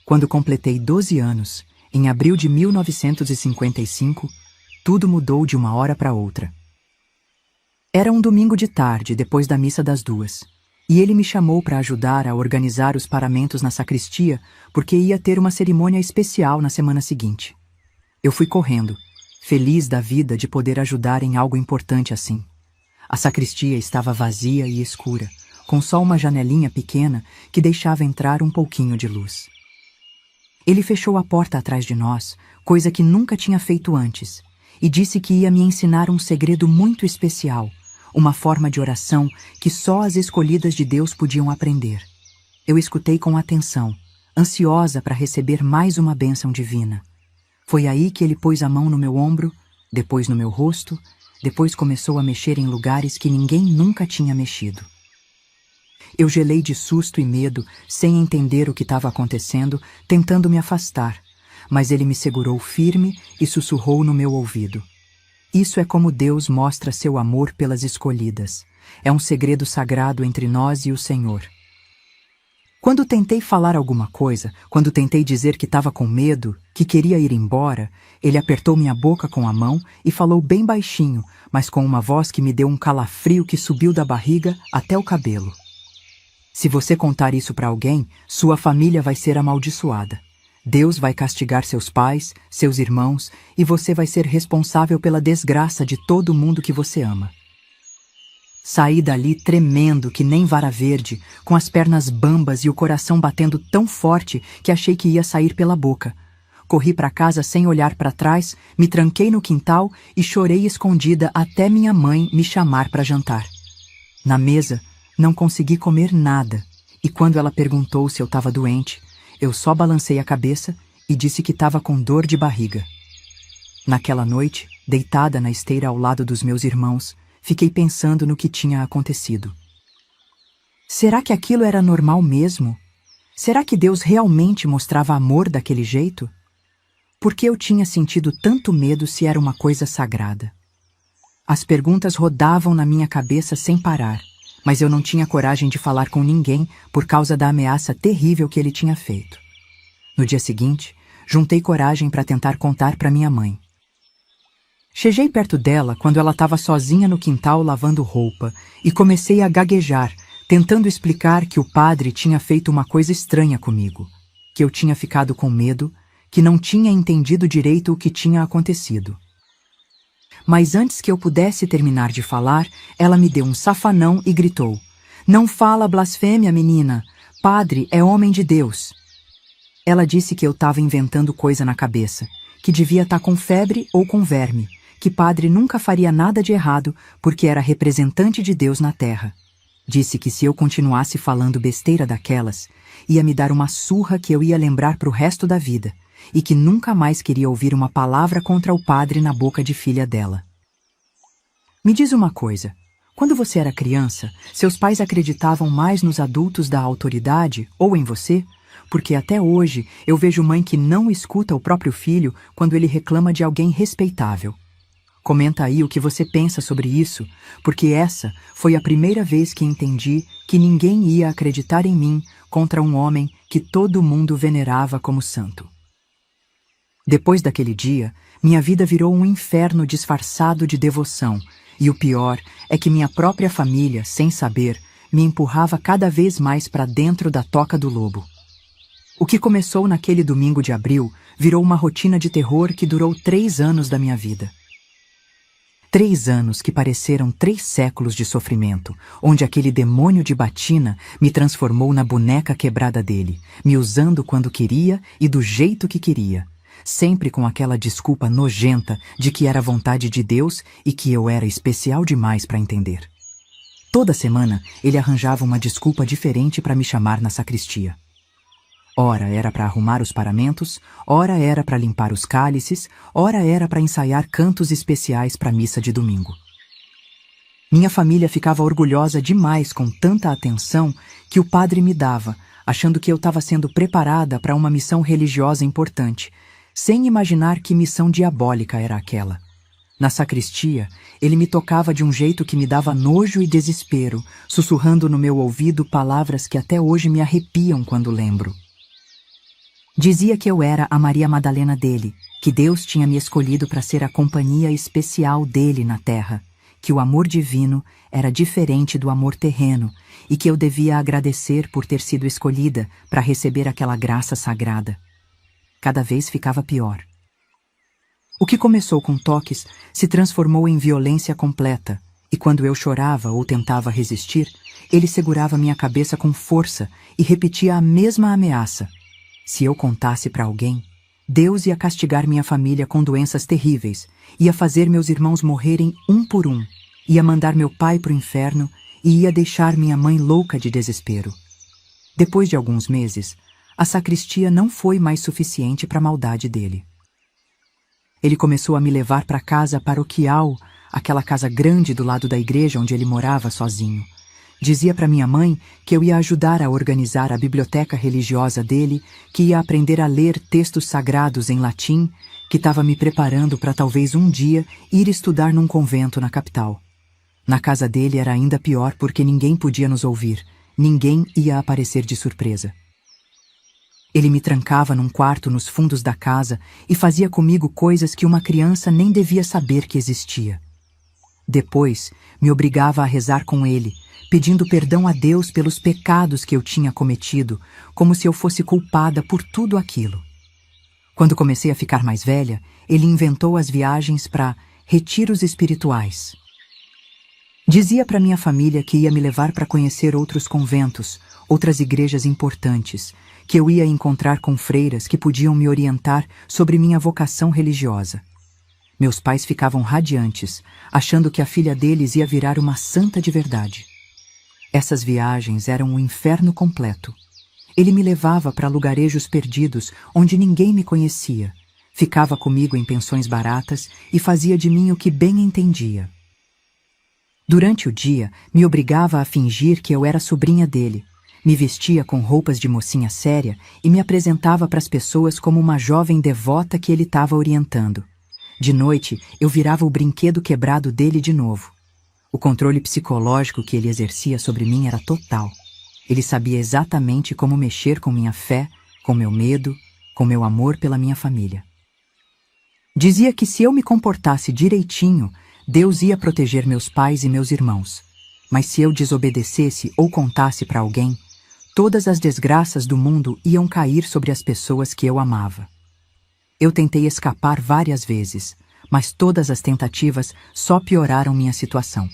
Quando completei 12 anos, em abril de 1955, tudo mudou de uma hora para outra. Era um domingo de tarde, depois da missa das 2, e ele me chamou para ajudar a organizar os paramentos na sacristia, porque ia ter uma cerimônia especial na semana seguinte. Eu fui correndo, feliz da vida de poder ajudar em algo importante assim. A sacristia estava vazia e escura, com só uma janelinha pequena que deixava entrar um pouquinho de luz. Ele fechou a porta atrás de nós, coisa que nunca tinha feito antes, e disse que ia me ensinar um segredo muito especial, uma forma de oração que só as escolhidas de Deus podiam aprender. Eu escutei com atenção, ansiosa para receber mais uma bênção divina. Foi aí que ele pôs a mão no meu ombro, depois no meu rosto, depois começou a mexer em lugares que ninguém nunca tinha mexido. Eu gelei de susto e medo, sem entender o que estava acontecendo, tentando me afastar, mas ele me segurou firme e sussurrou no meu ouvido. Isso é como Deus mostra seu amor pelas escolhidas. É um segredo sagrado entre nós e o Senhor. Quando tentei falar alguma coisa, quando tentei dizer que estava com medo, que queria ir embora, ele apertou minha boca com a mão e falou bem baixinho, mas com uma voz que me deu um calafrio que subiu da barriga até o cabelo. Se você contar isso para alguém, sua família vai ser amaldiçoada. Deus vai castigar seus pais, seus irmãos, e você vai ser responsável pela desgraça de todo mundo que você ama. Saí dali tremendo que nem vara verde, com as pernas bambas e o coração batendo tão forte que achei que ia sair pela boca. Corri para casa sem olhar para trás, me tranquei no quintal e chorei escondida até minha mãe me chamar para jantar. Na mesa, não consegui comer nada, e quando ela perguntou se eu estava doente, eu só balancei a cabeça e disse que estava com dor de barriga. Naquela noite, deitada na esteira ao lado dos meus irmãos, fiquei pensando no que tinha acontecido. Será que aquilo era normal mesmo? Será que Deus realmente mostrava amor daquele jeito? Por que eu tinha sentido tanto medo se era uma coisa sagrada? As perguntas rodavam na minha cabeça sem parar, mas eu não tinha coragem de falar com ninguém por causa da ameaça terrível que ele tinha feito. No dia seguinte, juntei coragem para tentar contar para minha mãe. Cheguei perto dela quando ela estava sozinha no quintal lavando roupa e comecei a gaguejar, tentando explicar que o padre tinha feito uma coisa estranha comigo, que eu tinha ficado com medo, que não tinha entendido direito o que tinha acontecido. Mas antes que eu pudesse terminar de falar, ela me deu um safanão e gritou: "Não fala blasfêmia, menina! Padre é homem de Deus!" Ela disse que eu estava inventando coisa na cabeça, que devia estar com febre ou com verme, que padre nunca faria nada de errado porque era representante de Deus na terra. Disse que se eu continuasse falando besteira daquelas, ia me dar uma surra que eu ia lembrar pro resto da vida, e que nunca mais queria ouvir uma palavra contra o padre na boca de filha dela. Me diz uma coisa, quando você era criança, seus pais acreditavam mais nos adultos da autoridade ou em você? Porque até hoje eu vejo mãe que não escuta o próprio filho quando ele reclama de alguém respeitável. Comenta aí o que você pensa sobre isso, porque essa foi a primeira vez que entendi que ninguém ia acreditar em mim contra um homem que todo mundo venerava como santo. Depois daquele dia, minha vida virou um inferno disfarçado de devoção, e o pior é que minha própria família, sem saber, me empurrava cada vez mais para dentro da toca do lobo. O que começou naquele domingo de abril virou uma rotina de terror que durou 3 anos da minha vida. 3 anos que pareceram 3 séculos de sofrimento, onde aquele demônio de batina me transformou na boneca quebrada dele, me usando quando queria e do jeito que queria, sempre com aquela desculpa nojenta de que era vontade de Deus e que eu era especial demais para entender. Toda semana ele arranjava uma desculpa diferente para me chamar na sacristia. Ora era para arrumar os paramentos, ora era para limpar os cálices, ora era para ensaiar cantos especiais para a missa de domingo. Minha família ficava orgulhosa demais com tanta atenção que o padre me dava, achando que eu estava sendo preparada para uma missão religiosa importante, sem imaginar que missão diabólica era aquela. Na sacristia, ele me tocava de um jeito que me dava nojo e desespero, sussurrando no meu ouvido palavras que até hoje me arrepiam quando lembro. Dizia que eu era a Maria Madalena dele, que Deus tinha me escolhido para ser a companhia especial dele na terra, que o amor divino era diferente do amor terreno e que eu devia agradecer por ter sido escolhida para receber aquela graça sagrada. Cada vez ficava pior. O que começou com toques se transformou em violência completa, e quando eu chorava ou tentava resistir, ele segurava minha cabeça com força e repetia a mesma ameaça. Se eu contasse para alguém, Deus ia castigar minha família com doenças terríveis, ia fazer meus irmãos morrerem um por um, ia mandar meu pai pro inferno e ia deixar minha mãe louca de desespero. Depois de alguns meses, a sacristia não foi mais suficiente para a maldade dele. Ele começou a me levar para a casa paroquial, aquela casa grande do lado da igreja onde ele morava sozinho. Dizia para minha mãe que eu ia ajudar a organizar a biblioteca religiosa dele, que ia aprender a ler textos sagrados em latim, que estava me preparando para talvez um dia ir estudar num convento na capital. Na casa dele era ainda pior porque ninguém podia nos ouvir, ninguém ia aparecer de surpresa. Ele me trancava num quarto nos fundos da casa e fazia comigo coisas que uma criança nem devia saber que existia. Depois, me obrigava a rezar com ele, pedindo perdão a Deus pelos pecados que eu tinha cometido, como se eu fosse culpada por tudo aquilo. Quando comecei a ficar mais velha, ele inventou as viagens para retiros espirituais. Dizia para minha família que ia me levar para conhecer outros conventos, outras igrejas importantes, que eu ia encontrar com freiras que podiam me orientar sobre minha vocação religiosa. Meus pais ficavam radiantes, achando que a filha deles ia virar uma santa de verdade. Essas viagens eram um inferno completo. Ele me levava para lugarejos perdidos, onde ninguém me conhecia, ficava comigo em pensões baratas e fazia de mim o que bem entendia. Durante o dia, me obrigava a fingir que eu era sobrinha dele, me vestia com roupas de mocinha séria e me apresentava para as pessoas como uma jovem devota que ele estava orientando. De noite, eu virava o brinquedo quebrado dele de novo. O controle psicológico que ele exercia sobre mim era total. Ele sabia exatamente como mexer com minha fé, com meu medo, com meu amor pela minha família. Dizia que se eu me comportasse direitinho, Deus ia proteger meus pais e meus irmãos. Mas se eu desobedecesse ou contasse para alguém, todas as desgraças do mundo iam cair sobre as pessoas que eu amava. Eu tentei escapar várias vezes, mas todas as tentativas só pioraram minha situação.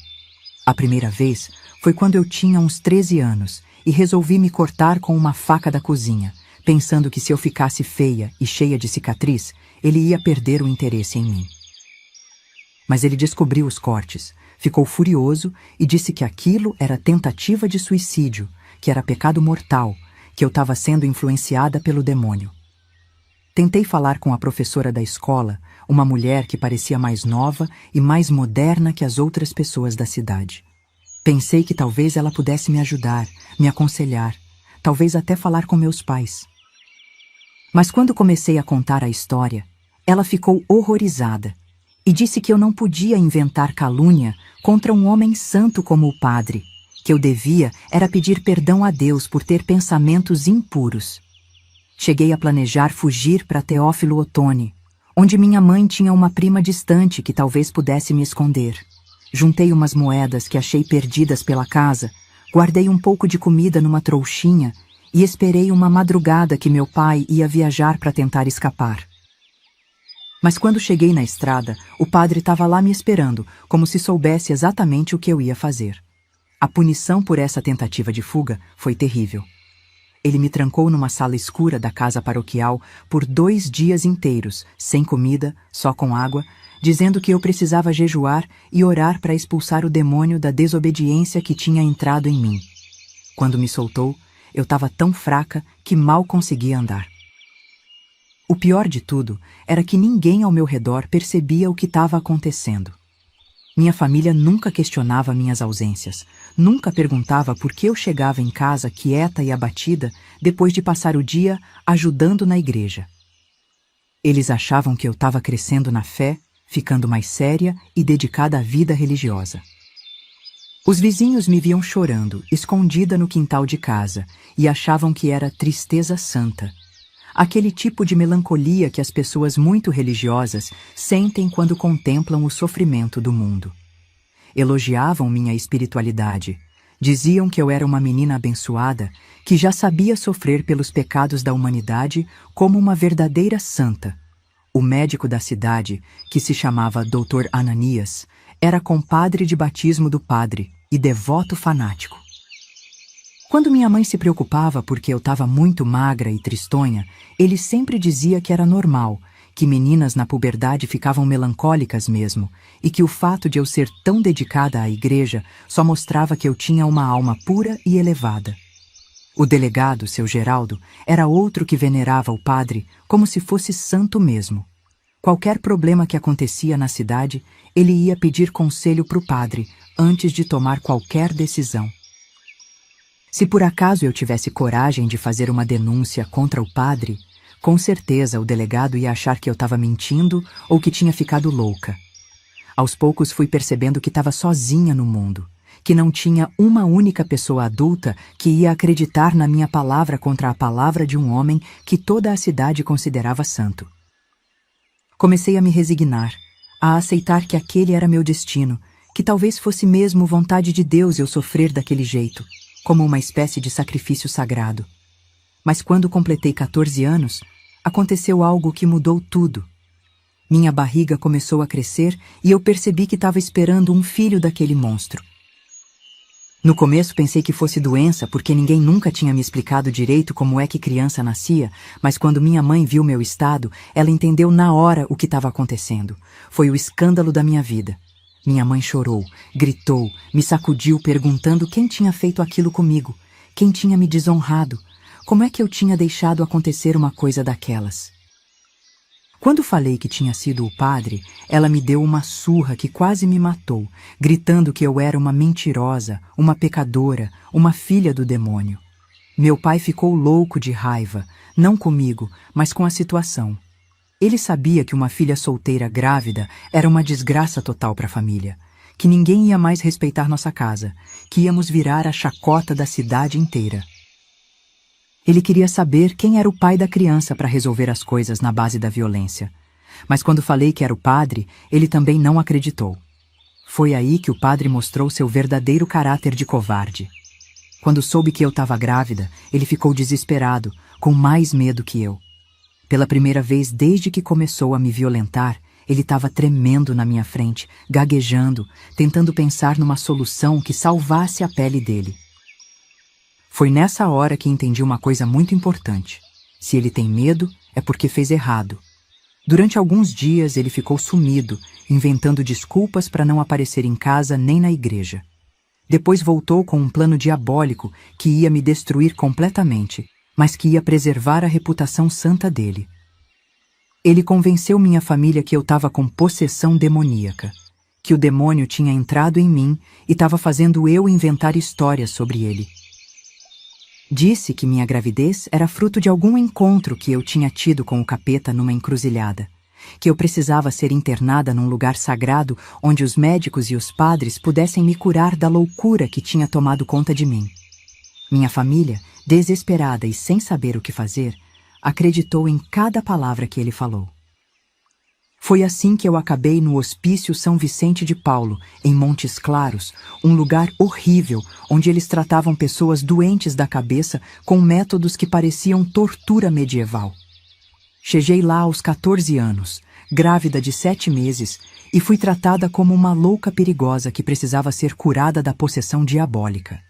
A primeira vez foi quando eu tinha uns 13 anos e resolvi me cortar com uma faca da cozinha, pensando que se eu ficasse feia e cheia de cicatriz, ele ia perder o interesse em mim. Mas ele descobriu os cortes, ficou furioso e disse que aquilo era tentativa de suicídio, que era pecado mortal, que eu estava sendo influenciada pelo demônio. Tentei falar com a professora da escola, uma mulher que parecia mais nova e mais moderna que as outras pessoas da cidade. Pensei que talvez ela pudesse me ajudar, me aconselhar, talvez até falar com meus pais. Mas quando comecei a contar a história, ela ficou horrorizada e disse que eu não podia inventar calúnia contra um homem santo como o padre, que eu devia era pedir perdão a Deus por ter pensamentos impuros. Cheguei a planejar fugir para Teófilo Otoni, onde minha mãe tinha uma prima distante que talvez pudesse me esconder. Juntei umas moedas que achei perdidas pela casa, guardei um pouco de comida numa trouxinha e esperei uma madrugada que meu pai ia viajar para tentar escapar. Mas quando cheguei na estrada, o padre estava lá me esperando, como se soubesse exatamente o que eu ia fazer. A punição por essa tentativa de fuga foi terrível. Ele me trancou numa sala escura da casa paroquial por 2 dias inteiros, sem comida, só com água, dizendo que eu precisava jejuar e orar para expulsar o demônio da desobediência que tinha entrado em mim. Quando me soltou, eu estava tão fraca que mal conseguia andar. O pior de tudo era que ninguém ao meu redor percebia o que estava acontecendo. Minha família nunca questionava minhas ausências, nunca perguntava por que eu chegava em casa quieta e abatida depois de passar o dia ajudando na igreja. Eles achavam que eu estava crescendo na fé, ficando mais séria e dedicada à vida religiosa. Os vizinhos me viam chorando, escondida no quintal de casa, e achavam que era tristeza santa. Aquele tipo de melancolia que as pessoas muito religiosas sentem quando contemplam o sofrimento do mundo. Elogiavam minha espiritualidade. Diziam que eu era uma menina abençoada, que já sabia sofrer pelos pecados da humanidade como uma verdadeira santa. O médico da cidade, que se chamava Dr. Ananias, era compadre de batismo do padre e devoto fanático. Quando minha mãe se preocupava porque eu estava muito magra e tristonha, ele sempre dizia que era normal, que meninas na puberdade ficavam melancólicas mesmo, e que o fato de eu ser tão dedicada à igreja só mostrava que eu tinha uma alma pura e elevada. O delegado, seu Geraldo, era outro que venerava o padre como se fosse santo mesmo. Qualquer problema que acontecia na cidade, ele ia pedir conselho para o padre antes de tomar qualquer decisão. Se por acaso eu tivesse coragem de fazer uma denúncia contra o padre, com certeza o delegado ia achar que eu estava mentindo ou que tinha ficado louca. Aos poucos fui percebendo que estava sozinha no mundo, que não tinha uma única pessoa adulta que ia acreditar na minha palavra contra a palavra de um homem que toda a cidade considerava santo. Comecei a me resignar, a aceitar que aquele era meu destino, que talvez fosse mesmo vontade de Deus eu sofrer daquele jeito, como uma espécie de sacrifício sagrado. Mas quando completei 14 anos, aconteceu algo que mudou tudo. Minha barriga começou a crescer e eu percebi que estava esperando um filho daquele monstro. No começo pensei que fosse doença porque ninguém nunca tinha me explicado direito como é que criança nascia, mas quando minha mãe viu meu estado, ela entendeu na hora o que estava acontecendo. Foi o escândalo da minha vida. Minha mãe chorou, gritou, me sacudiu perguntando quem tinha feito aquilo comigo, quem tinha me desonrado, como é que eu tinha deixado acontecer uma coisa daquelas. Quando falei que tinha sido o padre, ela me deu uma surra que quase me matou, gritando que eu era uma mentirosa, uma pecadora, uma filha do demônio. Meu pai ficou louco de raiva, não comigo, mas com a situação. Ele sabia que uma filha solteira grávida era uma desgraça total para a família, que ninguém ia mais respeitar nossa casa, que íamos virar a chacota da cidade inteira. Ele queria saber quem era o pai da criança para resolver as coisas na base da violência. Mas quando falei que era o padre, ele também não acreditou. Foi aí que o padre mostrou seu verdadeiro caráter de covarde. Quando soube que eu estava grávida, ele ficou desesperado, com mais medo que eu. Pela primeira vez desde que começou a me violentar, ele estava tremendo na minha frente, gaguejando, tentando pensar numa solução que salvasse a pele dele. Foi nessa hora que entendi uma coisa muito importante. Se ele tem medo, é porque fez errado. Durante alguns dias ele ficou sumido, inventando desculpas para não aparecer em casa nem na igreja. Depois voltou com um plano diabólico que ia me destruir completamente, mas que ia preservar a reputação santa dele. Ele convenceu minha família que eu estava com possessão demoníaca, que o demônio tinha entrado em mim e estava fazendo eu inventar histórias sobre ele. Disse que minha gravidez era fruto de algum encontro que eu tinha tido com o capeta numa encruzilhada, que eu precisava ser internada num lugar sagrado onde os médicos e os padres pudessem me curar da loucura que tinha tomado conta de mim. Minha família, desesperada e sem saber o que fazer, acreditou em cada palavra que ele falou. Foi assim que eu acabei no Hospício São Vicente de Paulo, em Montes Claros, um lugar horrível onde eles tratavam pessoas doentes da cabeça com métodos que pareciam tortura medieval. Cheguei lá aos 14 anos, grávida de 7 meses, e fui tratada como uma louca perigosa que precisava ser curada da possessão diabólica.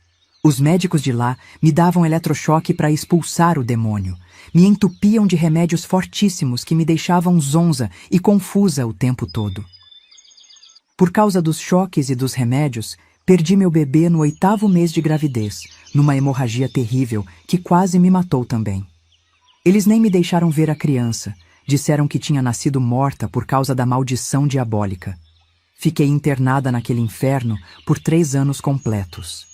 Os médicos de lá me davam eletrochoque para expulsar o demônio. Me entupiam de remédios fortíssimos que me deixavam zonza e confusa o tempo todo. Por causa dos choques e dos remédios, perdi meu bebê no 8º mês de gravidez, numa hemorragia terrível que quase me matou também. Eles nem me deixaram ver a criança. Disseram que tinha nascido morta por causa da maldição diabólica. Fiquei internada naquele inferno por 3 anos completos.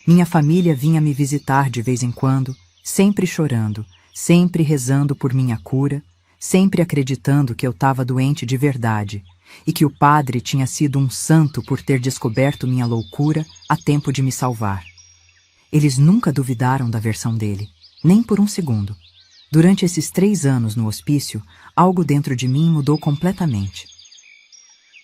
Minha família vinha me visitar de vez em quando, sempre chorando, sempre rezando por minha cura, sempre acreditando que eu estava doente de verdade e que o padre tinha sido um santo por ter descoberto minha loucura a tempo de me salvar. Eles nunca duvidaram da versão dele, nem por um segundo. Durante esses 3 anos no hospício, algo dentro de mim mudou completamente.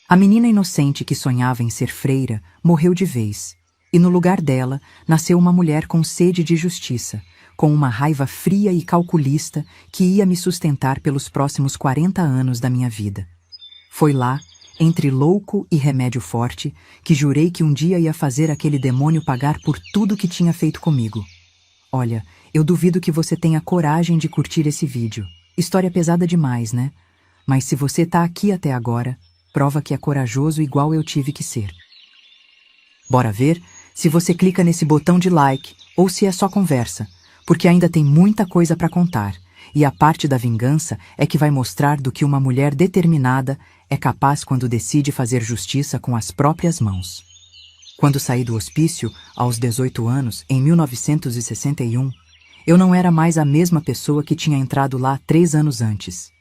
A menina inocente que sonhava em ser freira morreu de vez. E no lugar dela, nasceu uma mulher com sede de justiça, com uma raiva fria e calculista que ia me sustentar pelos próximos 40 anos da minha vida. Foi lá, entre louco e remédio forte, que jurei que um dia ia fazer aquele demônio pagar por tudo que tinha feito comigo. Olha, eu duvido que você tenha coragem de curtir esse vídeo. História pesada demais, né? Mas se você tá aqui até agora, prova que é corajoso igual eu tive que ser. Bora ver se você clica nesse botão de like ou se é só conversa, porque ainda tem muita coisa para contar, e a parte da vingança é que vai mostrar do que uma mulher determinada é capaz quando decide fazer justiça com as próprias mãos. Quando saí do hospício, aos 18 anos, em 1961, eu não era mais a mesma pessoa que tinha entrado lá 3 anos antes.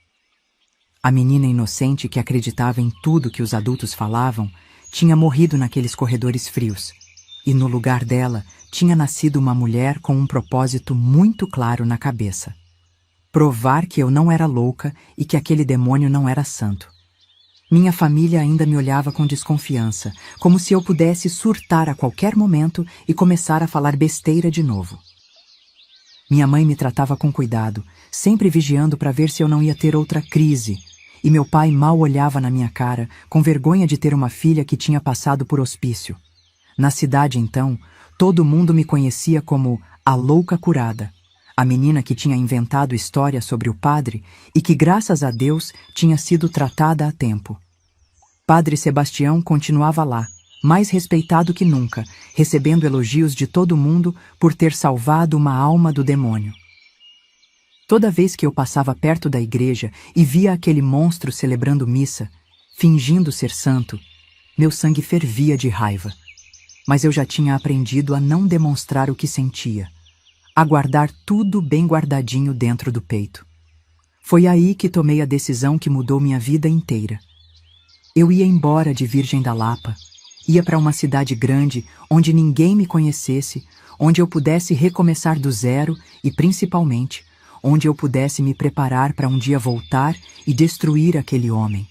A menina inocente que acreditava em tudo que os adultos falavam tinha morrido naqueles corredores frios, e no lugar dela tinha nascido uma mulher com um propósito muito claro na cabeça: provar que eu não era louca e que aquele demônio não era santo. Minha família ainda me olhava com desconfiança, como se eu pudesse surtar a qualquer momento e começar a falar besteira de novo. Minha mãe me tratava com cuidado, sempre vigiando para ver se eu não ia ter outra crise, e meu pai mal olhava na minha cara, com vergonha de ter uma filha que tinha passado por hospício. Na cidade, então, todo mundo me conhecia como a louca curada, a menina que tinha inventado história sobre o padre e que, graças a Deus, tinha sido tratada a tempo. Padre Sebastião continuava lá, mais respeitado que nunca, recebendo elogios de todo mundo por ter salvado uma alma do demônio. Toda vez que eu passava perto da igreja e via aquele monstro celebrando missa, fingindo ser santo, meu sangue fervia de raiva. Mas eu já tinha aprendido a não demonstrar o que sentia, a guardar tudo bem guardadinho dentro do peito. Foi aí que tomei a decisão que mudou minha vida inteira. Eu ia embora de Virgem da Lapa, ia para uma cidade grande onde ninguém me conhecesse, onde eu pudesse recomeçar do zero e, principalmente, onde eu pudesse me preparar para um dia voltar e destruir aquele homem.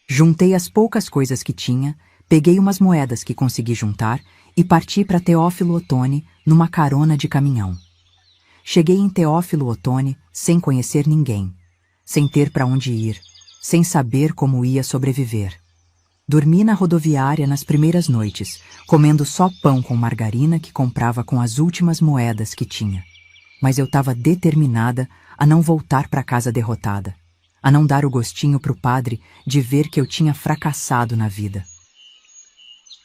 Juntei as poucas coisas que tinha, peguei umas moedas que consegui juntar e parti para Teófilo Otoni numa carona de caminhão. Cheguei em Teófilo Otoni sem conhecer ninguém, sem ter para onde ir, sem saber como ia sobreviver. Dormi na rodoviária nas primeiras noites, comendo só pão com margarina que comprava com as últimas moedas que tinha. mas eu estava determinada a não voltar para casa derrotada, a não dar o gostinho para o padre de ver que eu tinha fracassado na vida.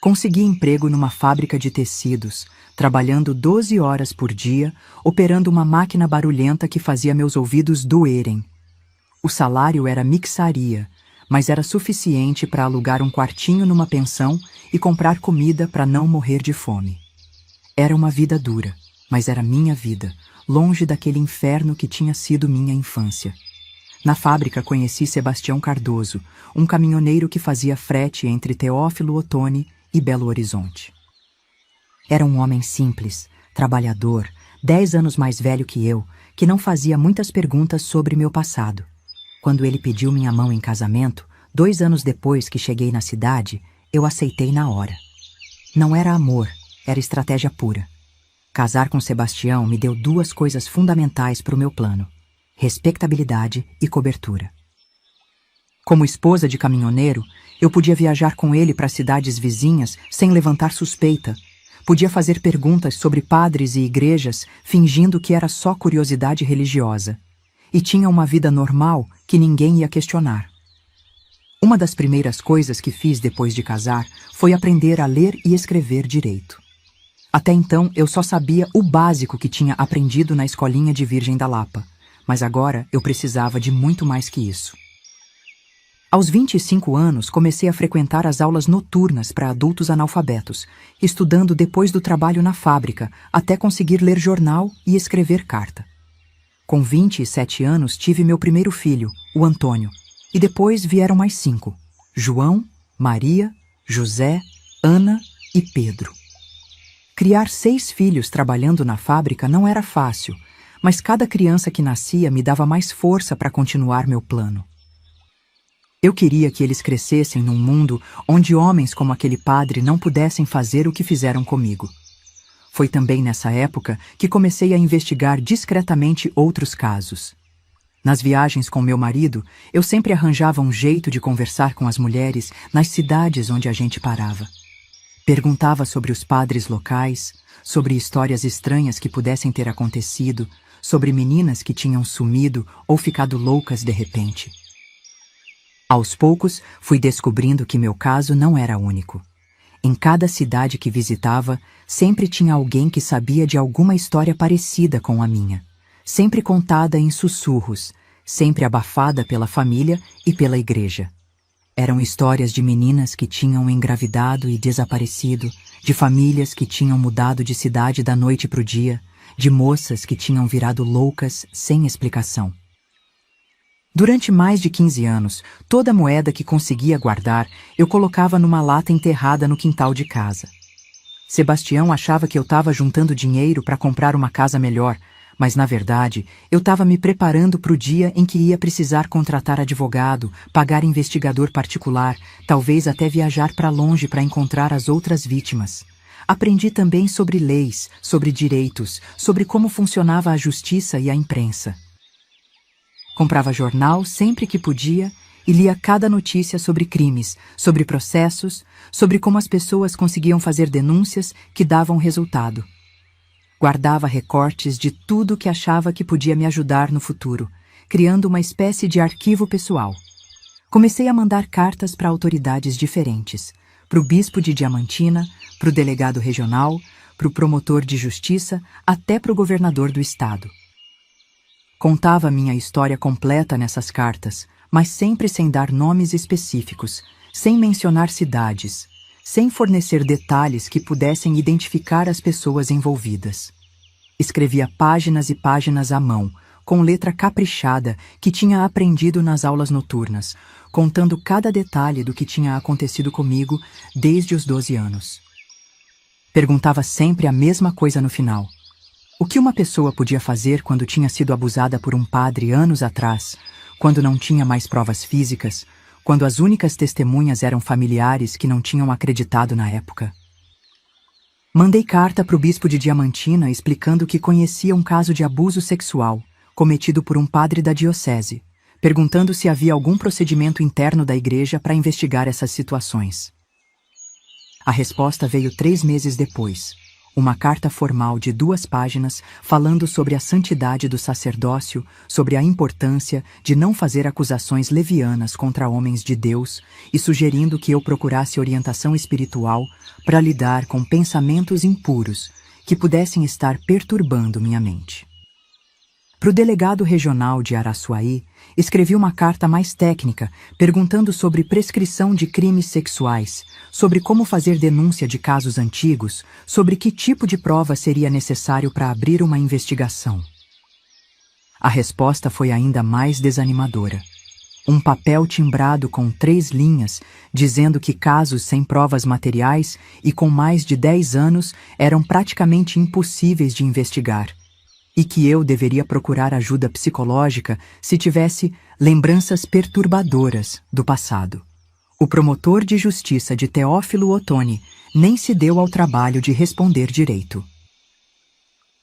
Consegui emprego numa fábrica de tecidos, trabalhando 12 horas por dia, operando uma máquina barulhenta que fazia meus ouvidos doerem. O salário era mixaria, mas era suficiente para alugar um quartinho numa pensão e comprar comida para não morrer de fome. Era uma vida dura, mas era minha vida, longe daquele inferno que tinha sido minha infância. Na fábrica conheci Sebastião Cardoso, um caminhoneiro que fazia frete entre Teófilo Otoni e Belo Horizonte. Era um homem simples, trabalhador, 10 anos mais velho que eu, que não fazia muitas perguntas sobre meu passado. Quando ele pediu minha mão em casamento, 2 anos depois que cheguei na cidade, eu aceitei na hora. Não era amor, era estratégia pura. Casar com Sebastião me deu 2 coisas fundamentais para o meu plano: respeitabilidade e cobertura. Como esposa de caminhoneiro, eu podia viajar com ele para cidades vizinhas sem levantar suspeita. Podia fazer perguntas sobre padres e igrejas, fingindo que era só curiosidade religiosa. E tinha uma vida normal que ninguém ia questionar. Uma das primeiras coisas que fiz depois de casar foi aprender a ler e escrever direito. Até então, eu só sabia o básico que tinha aprendido na escolinha de Virgem da Lapa, mas agora eu precisava de muito mais que isso. Aos 25 anos, comecei a frequentar as aulas noturnas para adultos analfabetos, estudando depois do trabalho na fábrica, até conseguir ler jornal e escrever carta. Com 27 anos, tive meu primeiro filho, o Antônio, e depois vieram mais 5, João, Maria, José, Ana e Pedro. Criar 6 filhos trabalhando na fábrica não era fácil, mas cada criança que nascia me dava mais força para continuar meu plano. Eu queria que eles crescessem num mundo onde homens como aquele padre não pudessem fazer o que fizeram comigo. Foi também nessa época que comecei a investigar discretamente outros casos. Nas viagens com meu marido, eu sempre arranjava um jeito de conversar com as mulheres nas cidades onde a gente parava. Perguntava sobre os padres locais, sobre histórias estranhas que pudessem ter acontecido, sobre meninas que tinham sumido ou ficado loucas de repente. Aos poucos, fui descobrindo que meu caso não era único. Em cada cidade que visitava, sempre tinha alguém que sabia de alguma história parecida com a minha, sempre contada em sussurros, sempre abafada pela família e pela igreja. Eram histórias de meninas que tinham engravidado e desaparecido, de famílias que tinham mudado de cidade da noite para o dia, de moças que tinham virado loucas sem explicação. Durante mais de 15 anos, toda moeda que conseguia guardar, eu colocava numa lata enterrada no quintal de casa. Sebastião achava que eu estava juntando dinheiro para comprar uma casa melhor, mas na verdade, eu estava me preparando para o dia em que ia precisar contratar advogado, pagar investigador particular, talvez até viajar para longe para encontrar as outras vítimas. Aprendi também sobre leis, sobre direitos, sobre como funcionava a justiça e a imprensa. Comprava jornal sempre que podia e lia cada notícia sobre crimes, sobre processos, sobre como as pessoas conseguiam fazer denúncias que davam resultado. Guardava recortes de tudo que achava que podia me ajudar no futuro, criando uma espécie de arquivo pessoal. Comecei a mandar cartas para autoridades diferentes, para o bispo de Diamantina, para o delegado regional, para o promotor de justiça, até para o governador do estado. Contava minha história completa nessas cartas, mas sempre sem dar nomes específicos, sem mencionar cidades, sem fornecer detalhes que pudessem identificar as pessoas envolvidas. Escrevia páginas e páginas à mão, com letra caprichada que tinha aprendido nas aulas noturnas, contando cada detalhe do que tinha acontecido comigo desde os 12 anos. Perguntava sempre a mesma coisa no final. O que uma pessoa podia fazer quando tinha sido abusada por um padre anos atrás, quando não tinha mais provas físicas, quando as únicas testemunhas eram familiares que não tinham acreditado na época? Mandei carta para o bispo de Diamantina explicando que conhecia um caso de abuso sexual cometido por um padre da diocese, perguntando se havia algum procedimento interno da igreja para investigar essas situações. A resposta veio 3 meses depois. Uma carta formal de 2 páginas falando sobre a santidade do sacerdócio, sobre a importância de não fazer acusações levianas contra homens de Deus e sugerindo que eu procurasse orientação espiritual para lidar com pensamentos impuros que pudessem estar perturbando minha mente. Para o delegado regional de Araçuaí, escrevi uma carta mais técnica, perguntando sobre prescrição de crimes sexuais, sobre como fazer denúncia de casos antigos, sobre que tipo de prova seria necessário para abrir uma investigação. A resposta foi ainda mais desanimadora. Um papel timbrado com 3 linhas, dizendo que casos sem provas materiais e com mais de 10 anos eram praticamente impossíveis de investigar, e que eu deveria procurar ajuda psicológica se tivesse lembranças perturbadoras do passado. O promotor de justiça de Teófilo Otoni nem se deu ao trabalho de responder direito.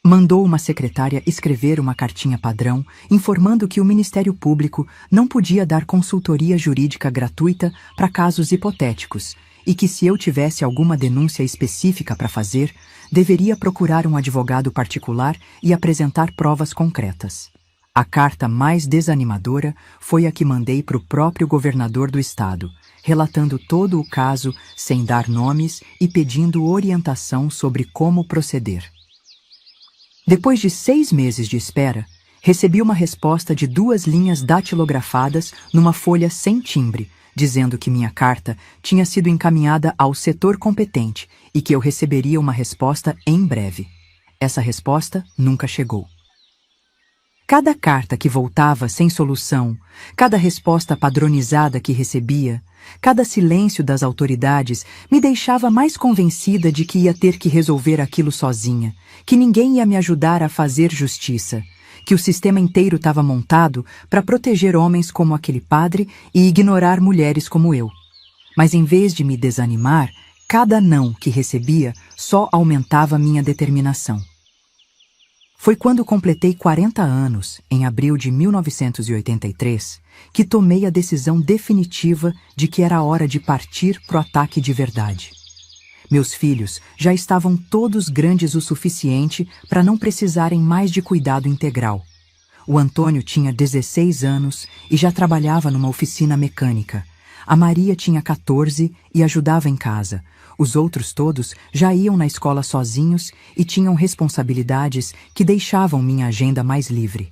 Mandou uma secretária escrever uma cartinha padrão informando que o Ministério Público não podia dar consultoria jurídica gratuita para casos hipotéticos e que se eu tivesse alguma denúncia específica para fazer, deveria procurar um advogado particular e apresentar provas concretas. A carta mais desanimadora foi a que mandei para o próprio governador do estado, relatando todo o caso sem dar nomes e pedindo orientação sobre como proceder. Depois de 6 meses de espera, recebi uma resposta de 2 linhas datilografadas numa folha sem timbre, dizendo que minha carta tinha sido encaminhada ao setor competente e que eu receberia uma resposta em breve. Essa resposta nunca chegou. Cada carta que voltava sem solução, cada resposta padronizada que recebia, cada silêncio das autoridades me deixava mais convencida de que ia ter que resolver aquilo sozinha, que ninguém ia me ajudar a fazer justiça, que o sistema inteiro estava montado para proteger homens como aquele padre e ignorar mulheres como eu. Mas em vez de me desanimar, cada não que recebia só aumentava minha determinação. Foi quando completei 40 anos, em abril de 1983, que tomei a decisão definitiva de que era hora de partir pro ataque de verdade. Meus filhos já estavam todos grandes o suficiente para não precisarem mais de cuidado integral. O Antônio tinha 16 anos e já trabalhava numa oficina mecânica. A Maria tinha 14 e ajudava em casa. Os outros todos já iam na escola sozinhos e tinham responsabilidades que deixavam minha agenda mais livre.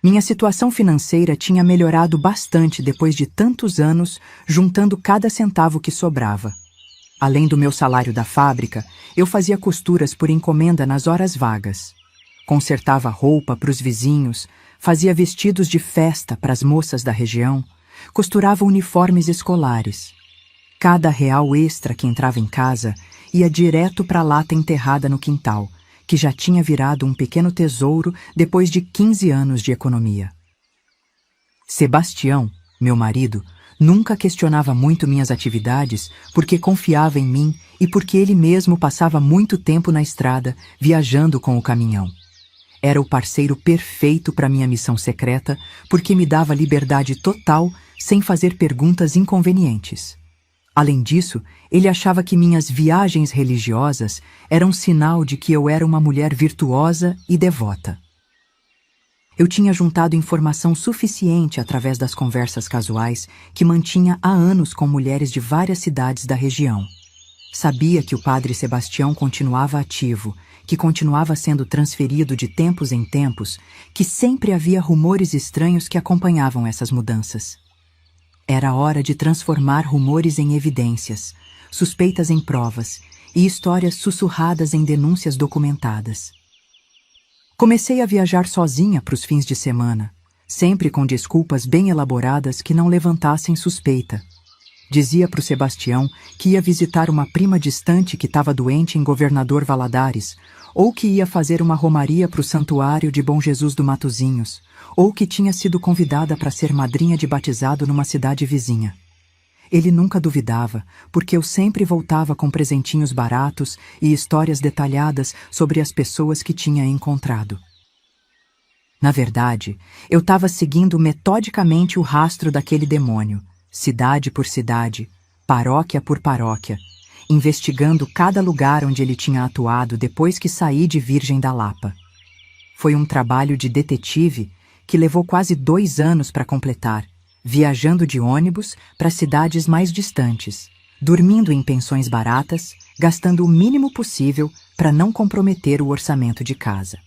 Minha situação financeira tinha melhorado bastante depois de tantos anos, juntando cada centavo que sobrava. Além do meu salário da fábrica, eu fazia costuras por encomenda nas horas vagas. Consertava roupa para os vizinhos, fazia vestidos de festa para as moças da região, costurava uniformes escolares. Cada real extra que entrava em casa ia direto para a lata enterrada no quintal, que já tinha virado um pequeno tesouro depois de 15 anos de economia. Sebastião, meu marido, nunca questionava muito minhas atividades porque confiava em mim e porque ele mesmo passava muito tempo na estrada, viajando com o caminhão. Era o parceiro perfeito para minha missão secreta porque me dava liberdade total sem fazer perguntas inconvenientes. Além disso, ele achava que minhas viagens religiosas eram sinal de que eu era uma mulher virtuosa e devota. Eu tinha juntado informação suficiente através das conversas casuais que mantinha há anos com mulheres de várias cidades da região. Sabia que o padre Sebastião continuava ativo, que continuava sendo transferido de tempos em tempos, que sempre havia rumores estranhos que acompanhavam essas mudanças. Era hora de transformar rumores em evidências, suspeitas em provas e histórias sussurradas em denúncias documentadas. Comecei a viajar sozinha para os fins de semana, sempre com desculpas bem elaboradas que não levantassem suspeita. Dizia para o Sebastião que ia visitar uma prima distante que estava doente em Governador Valadares, ou que ia fazer uma romaria para o Santuário de Bom Jesus do Matozinhos, ou que tinha sido convidada para ser madrinha de batizado numa cidade vizinha. Ele nunca duvidava, porque eu sempre voltava com presentinhos baratos e histórias detalhadas sobre as pessoas que tinha encontrado. Na verdade, eu estava seguindo metodicamente o rastro daquele demônio, cidade por cidade, paróquia por paróquia, investigando cada lugar onde ele tinha atuado depois que saí de Virgem da Lapa. Foi um trabalho de detetive que levou quase 2 anos para completar, viajando de ônibus para cidades mais distantes, dormindo em pensões baratas, gastando o mínimo possível para não comprometer o orçamento de casa.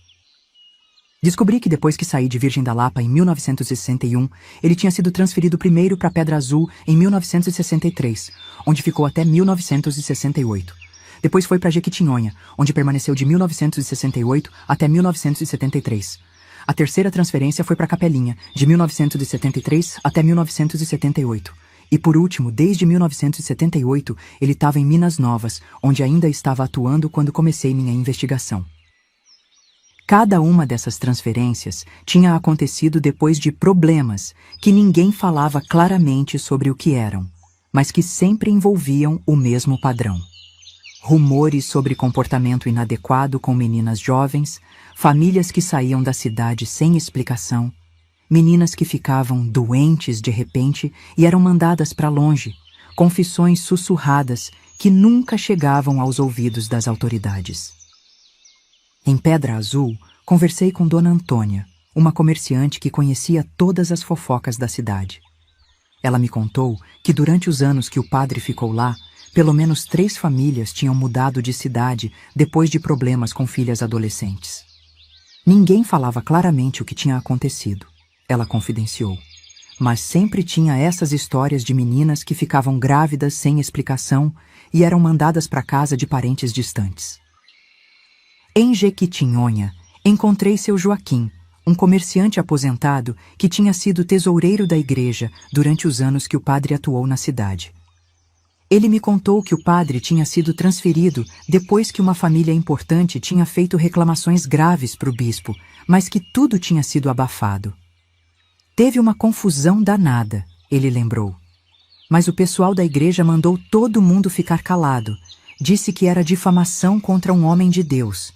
Descobri que depois que saí de Virgem da Lapa em 1961, ele tinha sido transferido primeiro para Pedra Azul em 1963, onde ficou até 1968. Depois foi para Jequitinhonha, onde permaneceu de 1968 até 1973. A terceira transferência foi para Capelinha, de 1973 até 1978. E por último, desde 1978, ele estava em Minas Novas, onde ainda estava atuando quando comecei minha investigação. Cada uma dessas transferências tinha acontecido depois de problemas que ninguém falava claramente sobre o que eram, mas que sempre envolviam o mesmo padrão. Rumores sobre comportamento inadequado com meninas jovens, famílias que saíam da cidade sem explicação, meninas que ficavam doentes de repente e eram mandadas para longe, confissões sussurradas que nunca chegavam aos ouvidos das autoridades. Em Pedra Azul, conversei com Dona Antônia, uma comerciante que conhecia todas as fofocas da cidade. Ela me contou que durante os anos que o padre ficou lá, pelo menos 3 famílias tinham mudado de cidade depois de problemas com filhas adolescentes. Ninguém falava claramente o que tinha acontecido, ela confidenciou, mas sempre tinha essas histórias de meninas que ficavam grávidas sem explicação e eram mandadas para casa de parentes distantes. Em Jequitinhonha, encontrei seu Joaquim, um comerciante aposentado que tinha sido tesoureiro da igreja durante os anos que o padre atuou na cidade. Ele me contou que o padre tinha sido transferido depois que uma família importante tinha feito reclamações graves para o bispo, mas que tudo tinha sido abafado. Teve uma confusão danada, ele lembrou. Mas o pessoal da igreja mandou todo mundo ficar calado. Disse que era difamação contra um homem de Deus.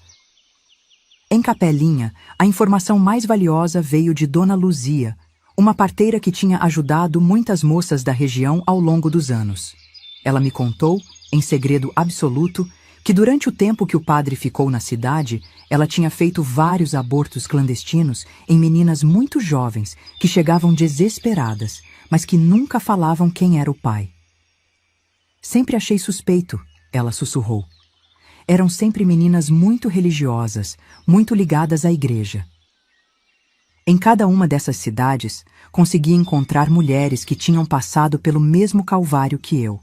Em Capelinha, a informação mais valiosa veio de Dona Luzia, uma parteira que tinha ajudado muitas moças da região ao longo dos anos. Ela me contou, em segredo absoluto, que durante o tempo que o padre ficou na cidade, ela tinha feito vários abortos clandestinos em meninas muito jovens que chegavam desesperadas, mas que nunca falavam quem era o pai. Sempre achei suspeito, ela sussurrou. Eram sempre meninas muito religiosas, muito ligadas à igreja. Em cada uma dessas cidades, consegui encontrar mulheres que tinham passado pelo mesmo calvário que eu.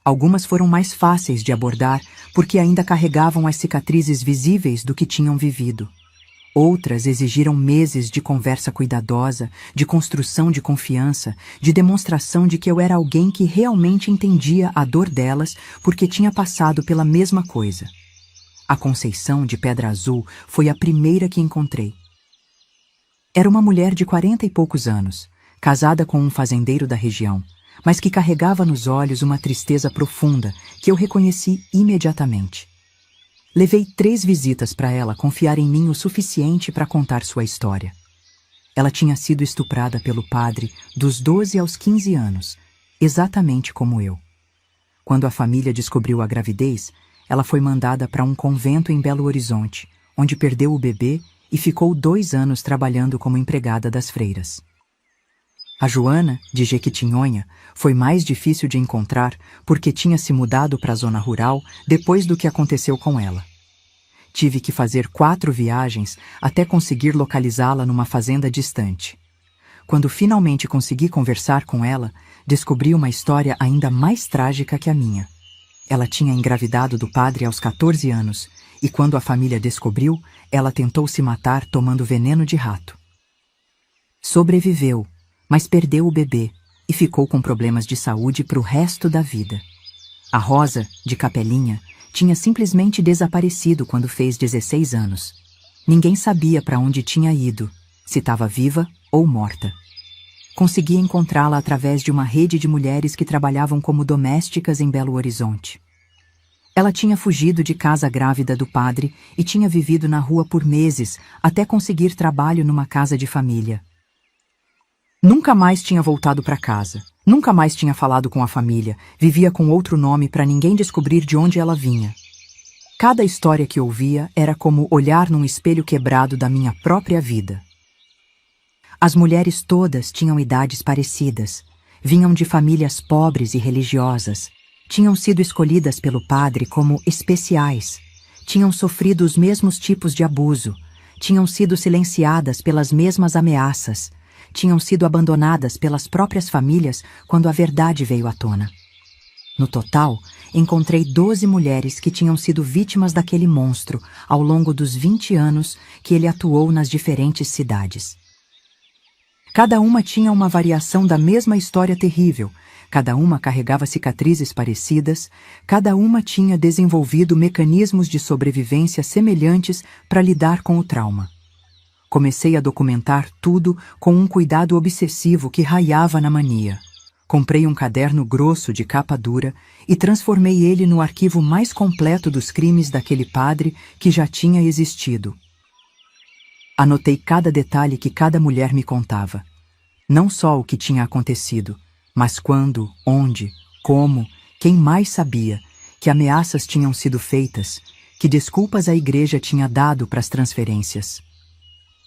Algumas foram mais fáceis de abordar porque ainda carregavam as cicatrizes visíveis do que tinham vivido. Outras exigiram meses de conversa cuidadosa, de construção de confiança, de demonstração de que eu era alguém que realmente entendia a dor delas porque tinha passado pela mesma coisa. A Conceição de Pedra Azul foi a primeira que encontrei. Era uma mulher de 40 e poucos anos, casada com um fazendeiro da região, mas que carregava nos olhos uma tristeza profunda que eu reconheci imediatamente. Levei 3 visitas para ela confiar em mim o suficiente para contar sua história. Ela tinha sido estuprada pelo padre dos 12 aos 15 anos, exatamente como eu. Quando a família descobriu a gravidez, ela foi mandada para um convento em Belo Horizonte, onde perdeu o bebê e ficou 2 anos trabalhando como empregada das freiras. A Joana, de Jequitinhonha, foi mais difícil de encontrar porque tinha se mudado para a zona rural depois do que aconteceu com ela. Tive que fazer 4 viagens até conseguir localizá-la numa fazenda distante. Quando finalmente consegui conversar com ela, descobri uma história ainda mais trágica que a minha. Ela tinha engravidado do padre aos 14 anos e quando a família descobriu, ela tentou se matar tomando veneno de rato. Sobreviveu, mas perdeu o bebê e ficou com problemas de saúde para o resto da vida. A Rosa, de Capelinha, tinha simplesmente desaparecido quando fez 16 anos. Ninguém sabia para onde tinha ido, se estava viva ou morta. Consegui encontrá-la através de uma rede de mulheres que trabalhavam como domésticas em Belo Horizonte. Ela tinha fugido de casa grávida do padre e tinha vivido na rua por meses até conseguir trabalho numa casa de família. Nunca mais tinha voltado para casa Nunca mais tinha falado com a família, vivia com outro nome para ninguém descobrir de onde ela vinha. Cada história que ouvia era como olhar num espelho quebrado da minha própria vida. As mulheres todas tinham idades parecidas, vinham de famílias pobres e religiosas, tinham sido escolhidas pelo padre como especiais, tinham sofrido os mesmos tipos de abuso, tinham sido silenciadas pelas mesmas ameaças, tinham sido abandonadas pelas próprias famílias quando a verdade veio à tona. No total, encontrei 12 mulheres que tinham sido vítimas daquele monstro ao longo dos 20 anos que ele atuou nas diferentes cidades. Cada uma tinha uma variação da mesma história terrível, cada uma carregava cicatrizes parecidas, cada uma tinha desenvolvido mecanismos de sobrevivência semelhantes para lidar com o trauma. Comecei a documentar tudo com um cuidado obsessivo que raiava na mania. Comprei um caderno grosso de capa dura e transformei ele no arquivo mais completo dos crimes daquele padre que já tinha existido. Anotei cada detalhe que cada mulher me contava. Não só o que tinha acontecido, mas quando, onde, como, quem mais sabia, que ameaças tinham sido feitas, que desculpas a igreja tinha dado para as transferências.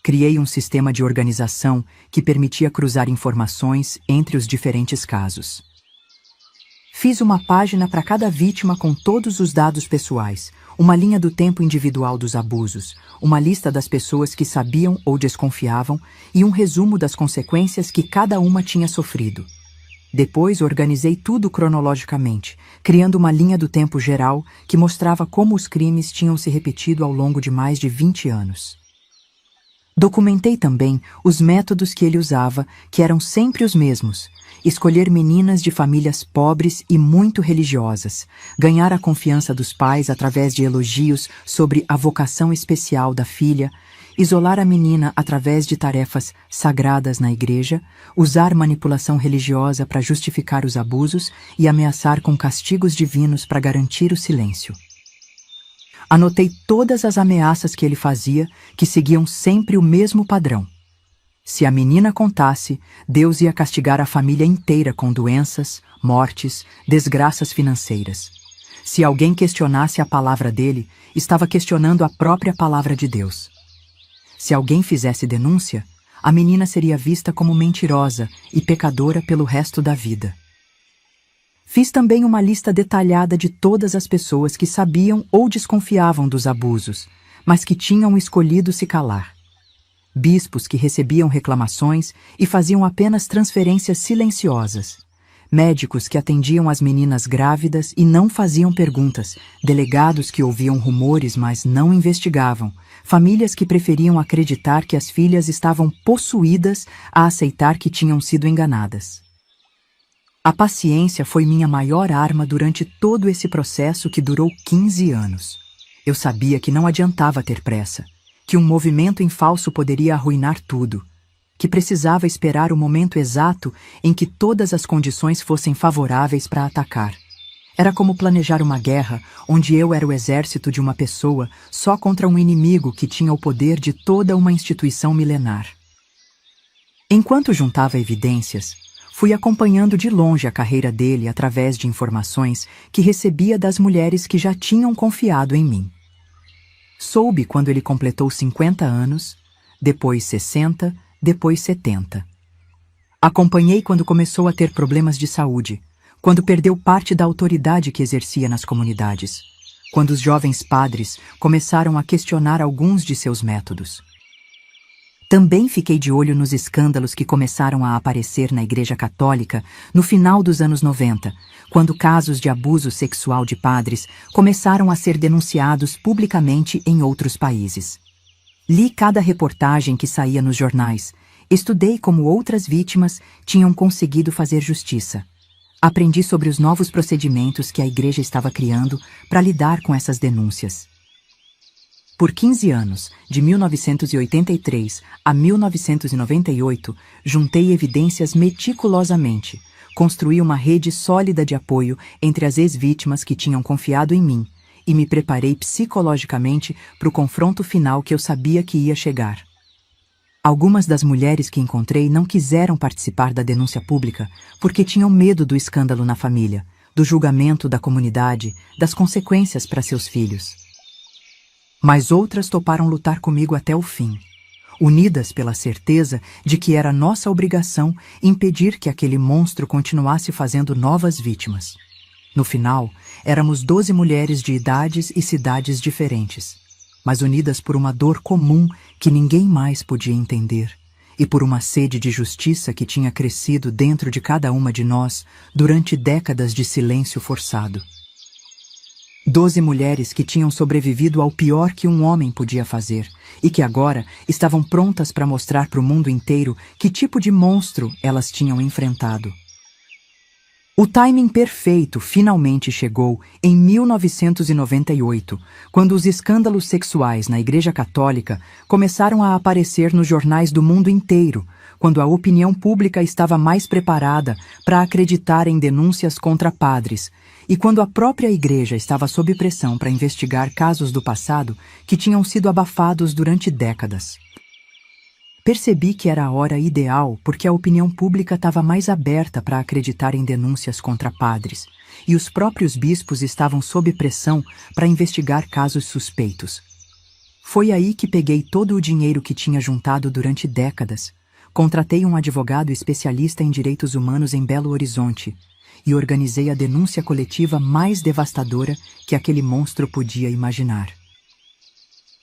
Criei um sistema de organização que permitia cruzar informações entre os diferentes casos. Fiz uma página para cada vítima com todos os dados pessoais, uma linha do tempo individual dos abusos, uma lista das pessoas que sabiam ou desconfiavam e um resumo das consequências que cada uma tinha sofrido. Depois organizei tudo cronologicamente, criando uma linha do tempo geral que mostrava como os crimes tinham se repetido ao longo de mais de 20 anos. Documentei também os métodos que ele usava, que eram sempre os mesmos: escolher meninas de famílias pobres e muito religiosas, ganhar a confiança dos pais através de elogios sobre a vocação especial da filha, isolar a menina através de tarefas sagradas na igreja, usar manipulação religiosa para justificar os abusos e ameaçar com castigos divinos para garantir o silêncio. Anotei todas as ameaças que ele fazia, que seguiam sempre o mesmo padrão. Se a menina contasse, Deus ia castigar a família inteira com doenças, mortes, desgraças financeiras. Se alguém questionasse a palavra dele, estava questionando a própria palavra de Deus. Se alguém fizesse denúncia, a menina seria vista como mentirosa e pecadora pelo resto da vida. Fiz também uma lista detalhada de todas as pessoas que sabiam ou desconfiavam dos abusos, mas que tinham escolhido se calar. Bispos que recebiam reclamações e faziam apenas transferências silenciosas. Médicos que atendiam as meninas grávidas e não faziam perguntas. Delegados que ouviam rumores, mas não investigavam. Famílias que preferiam acreditar que as filhas estavam possuídas a aceitar que tinham sido enganadas. A paciência foi minha maior arma durante todo esse processo que durou 15 anos. Eu sabia que não adiantava ter pressa, que um movimento em falso poderia arruinar tudo, que precisava esperar o momento exato em que todas as condições fossem favoráveis para atacar. Era como planejar uma guerra onde eu era o exército de uma pessoa só contra um inimigo que tinha o poder de toda uma instituição milenar. Enquanto juntava evidências, fui acompanhando de longe a carreira dele através de informações que recebia das mulheres que já tinham confiado em mim. Soube quando ele completou 50 anos, depois 60, depois 70. Acompanhei quando começou a ter problemas de saúde, quando perdeu parte da autoridade que exercia nas comunidades, quando os jovens padres começaram a questionar alguns de seus métodos. Também fiquei de olho nos escândalos que começaram a aparecer na Igreja Católica no final dos anos 90, quando casos de abuso sexual de padres começaram a ser denunciados publicamente em outros países. Li cada reportagem que saía nos jornais, estudei como outras vítimas tinham conseguido fazer justiça. Aprendi sobre os novos procedimentos que a Igreja estava criando para lidar com essas denúncias. Por 15 anos, de 1983 a 1998, juntei evidências meticulosamente, construí uma rede sólida de apoio entre as ex-vítimas que tinham confiado em mim e me preparei psicologicamente para o confronto final que eu sabia que ia chegar. Algumas das mulheres que encontrei não quiseram participar da denúncia pública porque tinham medo do escândalo na família, do julgamento da comunidade, das consequências para seus filhos. Mas outras toparam lutar comigo até o fim, unidas pela certeza de que era nossa obrigação impedir que aquele monstro continuasse fazendo novas vítimas. No final, éramos 12 mulheres de idades e cidades diferentes, mas unidas por uma dor comum que ninguém mais podia entender, e por uma sede de justiça que tinha crescido dentro de cada uma de nós durante décadas de silêncio forçado. 12 mulheres que tinham sobrevivido ao pior que um homem podia fazer, e que agora estavam prontas para mostrar para o mundo inteiro que tipo de monstro elas tinham enfrentado. O timing perfeito finalmente chegou em 1998, quando os escândalos sexuais na Igreja Católica começaram a aparecer nos jornais do mundo inteiro, quando a opinião pública estava mais preparada para acreditar em denúncias contra padres, e quando a própria Igreja estava sob pressão para investigar casos do passado que tinham sido abafados durante décadas. Percebi que era a hora ideal porque a opinião pública estava mais aberta para acreditar em denúncias contra padres, e os próprios bispos estavam sob pressão para investigar casos suspeitos. Foi aí que peguei todo o dinheiro que tinha juntado durante décadas, contratei um advogado especialista em direitos humanos em Belo Horizonte e organizei a denúncia coletiva mais devastadora que aquele monstro podia imaginar.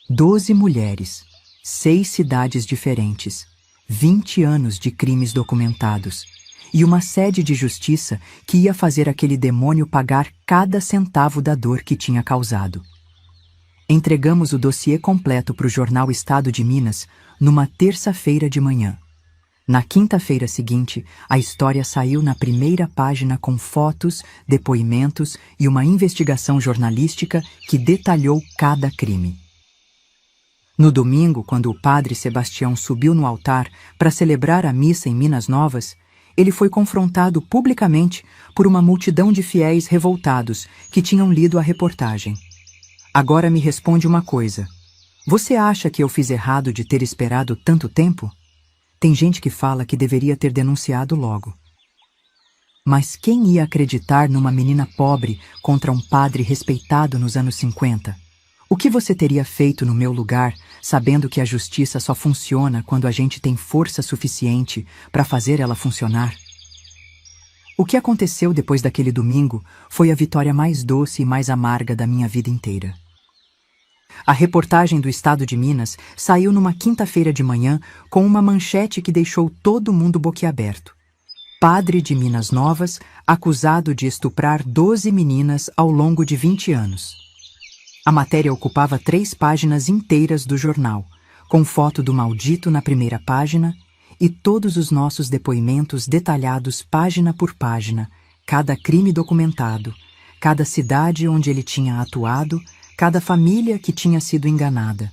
12 mulheres. 6 cidades diferentes, 20 anos de crimes documentados e uma sede de justiça que ia fazer aquele demônio pagar cada centavo da dor que tinha causado. Entregamos o dossiê completo para o jornal Estado de Minas numa terça-feira de manhã. Na quinta-feira seguinte, a história saiu na primeira página com fotos, depoimentos e uma investigação jornalística que detalhou cada crime. No domingo, quando o padre Sebastião subiu no altar para celebrar a missa em Minas Novas, ele foi confrontado publicamente por uma multidão de fiéis revoltados que tinham lido a reportagem. Agora me responde uma coisa. Você acha que eu fiz errado de ter esperado tanto tempo? Tem gente que fala que deveria ter denunciado logo. Mas quem ia acreditar numa menina pobre contra um padre respeitado nos anos 50? O que você teria feito no meu lugar, sabendo que a justiça só funciona quando a gente tem força suficiente para fazer ela funcionar? O que aconteceu depois daquele domingo foi a vitória mais doce e mais amarga da minha vida inteira. A reportagem do Estado de Minas saiu numa quinta-feira de manhã com uma manchete que deixou todo mundo boquiaberto. Padre de Minas Novas acusado de estuprar 12 meninas ao longo de 20 anos. A matéria ocupava 3 páginas inteiras do jornal, com foto do maldito na primeira página e todos os nossos depoimentos detalhados página por página, cada crime documentado, cada cidade onde ele tinha atuado, cada família que tinha sido enganada.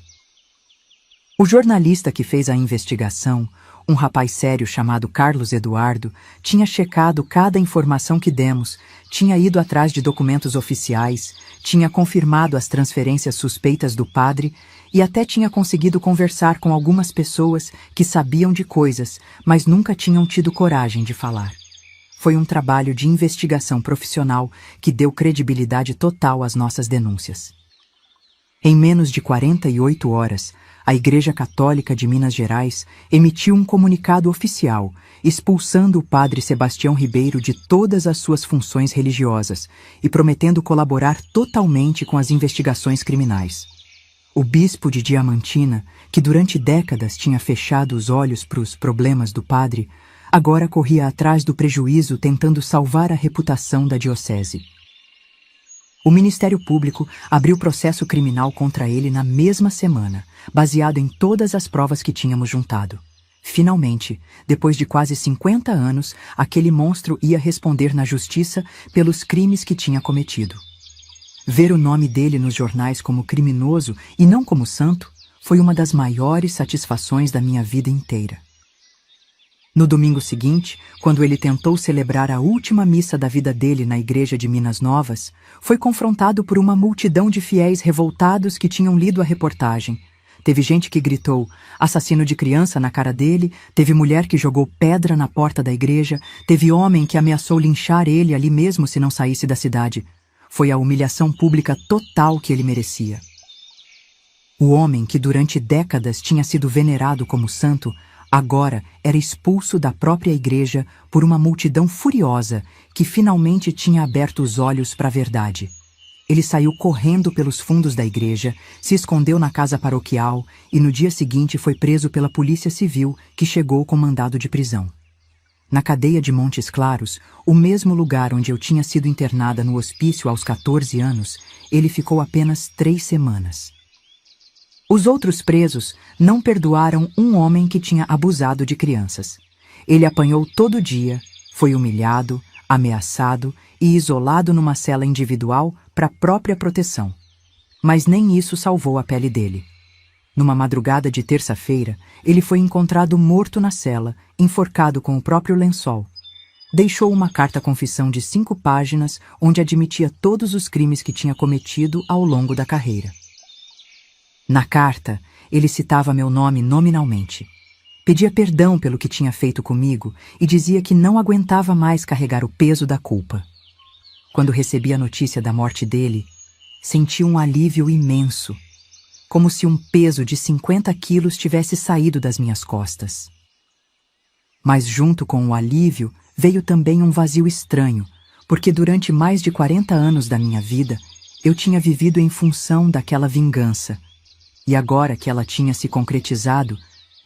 O jornalista que fez a investigação, um rapaz sério chamado Carlos Eduardo, tinha checado cada informação que demos, tinha ido atrás de documentos oficiais, tinha confirmado as transferências suspeitas do padre e até tinha conseguido conversar com algumas pessoas que sabiam de coisas, mas nunca tinham tido coragem de falar. Foi um trabalho de investigação profissional que deu credibilidade total às nossas denúncias. Em menos de 48 horas, a Igreja Católica de Minas Gerais emitiu um comunicado oficial expulsando o padre Sebastião Ribeiro de todas as suas funções religiosas e prometendo colaborar totalmente com as investigações criminais. O bispo de Diamantina, que durante décadas tinha fechado os olhos para os problemas do padre, agora corria atrás do prejuízo tentando salvar a reputação da diocese. O Ministério Público abriu processo criminal contra ele na mesma semana, baseado em todas as provas que tínhamos juntado. Finalmente, depois de quase 50 anos, aquele monstro ia responder na justiça pelos crimes que tinha cometido. Ver o nome dele nos jornais como criminoso e não como santo foi uma das maiores satisfações da minha vida inteira. No domingo seguinte, quando ele tentou celebrar a última missa da vida dele na igreja de Minas Novas, foi confrontado por uma multidão de fiéis revoltados que tinham lido a reportagem, Teve gente que gritou assassino de criança na cara dele, teve mulher que jogou pedra na porta da igreja, teve homem que ameaçou linchar ele ali mesmo se não saísse da cidade. Foi a humilhação pública total que ele merecia. O homem que durante décadas tinha sido venerado como santo, agora era expulso da própria igreja por uma multidão furiosa que finalmente tinha aberto os olhos para a verdade. Ele saiu correndo pelos fundos da igreja, se escondeu na casa paroquial e no dia seguinte foi preso pela Polícia Civil, que chegou com mandado de prisão. Na cadeia de Montes Claros, o mesmo lugar onde eu tinha sido internada no hospício aos 14 anos, ele ficou apenas 3 semanas. Os outros presos não perdoaram um homem que tinha abusado de crianças. Ele apanhou todo dia, foi humilhado, ameaçado e isolado numa cela individual para própria proteção. Mas nem isso salvou a pele dele. Numa madrugada de terça-feira, ele foi encontrado morto na cela, enforcado com o próprio lençol. Deixou uma carta-confissão de 5 páginas onde admitia todos os crimes que tinha cometido ao longo da carreira. Na carta, ele citava meu nome nominalmente. Pedia perdão pelo que tinha feito comigo e dizia que não aguentava mais carregar o peso da culpa. Quando recebi a notícia da morte dele, senti um alívio imenso, como se um peso de 50 quilos tivesse saído das minhas costas. Mas junto com o alívio veio também um vazio estranho, porque durante mais de 40 anos da minha vida, eu tinha vivido em função daquela vingança. E agora que ela tinha se concretizado,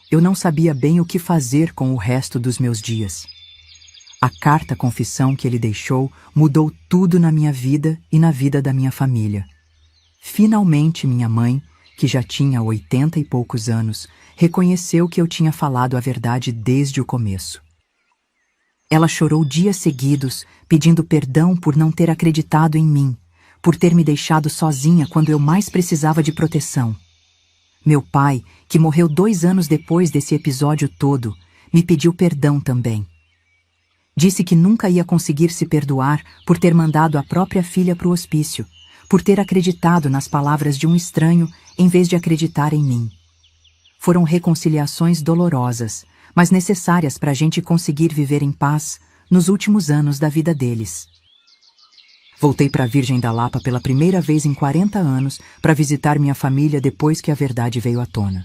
eu não sabia bem o que fazer com o resto dos meus dias. A carta-confissão que ele deixou mudou tudo na minha vida e na vida da minha família. Finalmente minha mãe, que já tinha 80 e poucos anos, reconheceu que eu tinha falado a verdade desde o começo. Ela chorou dias seguidos, pedindo perdão por não ter acreditado em mim, por ter me deixado sozinha quando eu mais precisava de proteção. Meu pai, que morreu 2 anos depois desse episódio todo, me pediu perdão também. Disse que nunca ia conseguir se perdoar por ter mandado a própria filha para o hospício, por ter acreditado nas palavras de um estranho em vez de acreditar em mim. Foram reconciliações dolorosas, mas necessárias para a gente conseguir viver em paz nos últimos anos da vida deles. Voltei para a Virgem da Lapa pela primeira vez em 40 anos para visitar minha família depois que a verdade veio à tona.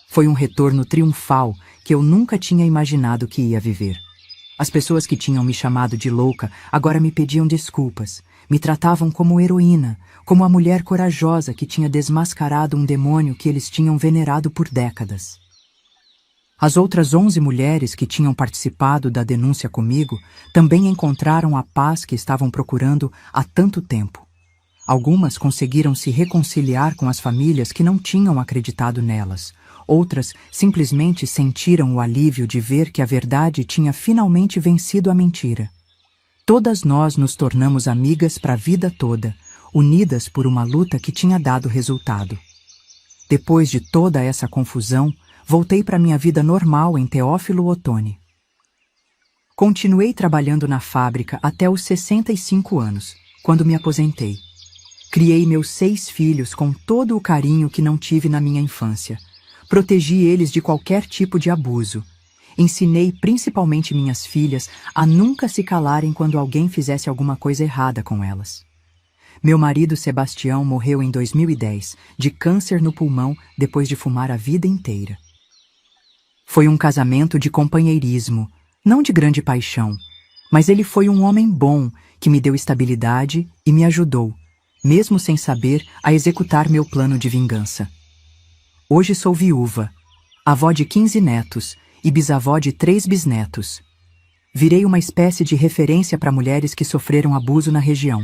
Foi um retorno triunfal que eu nunca tinha imaginado que ia viver. As pessoas que tinham me chamado de louca agora me pediam desculpas, me tratavam como heroína, como a mulher corajosa que tinha desmascarado um demônio que eles tinham venerado por décadas. As outras 11 mulheres que tinham participado da denúncia comigo também encontraram a paz que estavam procurando há tanto tempo. Algumas conseguiram se reconciliar com as famílias que não tinham acreditado nelas. Outras simplesmente sentiram o alívio de ver que a verdade tinha finalmente vencido a mentira. Todas nós nos tornamos amigas para a vida toda, unidas por uma luta que tinha dado resultado. Depois de toda essa confusão, voltei para minha vida normal em Teófilo Otoni. Continuei trabalhando na fábrica até os 65 anos, quando me aposentei. Criei meus 6 filhos com todo o carinho que não tive na minha infância. Protegi eles de qualquer tipo de abuso. Ensinei principalmente minhas filhas a nunca se calarem quando alguém fizesse alguma coisa errada com elas. Meu marido Sebastião morreu em 2010, de câncer no pulmão depois de fumar a vida inteira. Foi um casamento de companheirismo, não de grande paixão, mas ele foi um homem bom que me deu estabilidade e me ajudou, mesmo sem saber, a executar meu plano de vingança. Hoje sou viúva, avó de 15 netos e bisavó de 3 bisnetos. Virei uma espécie de referência para mulheres que sofreram abuso na região.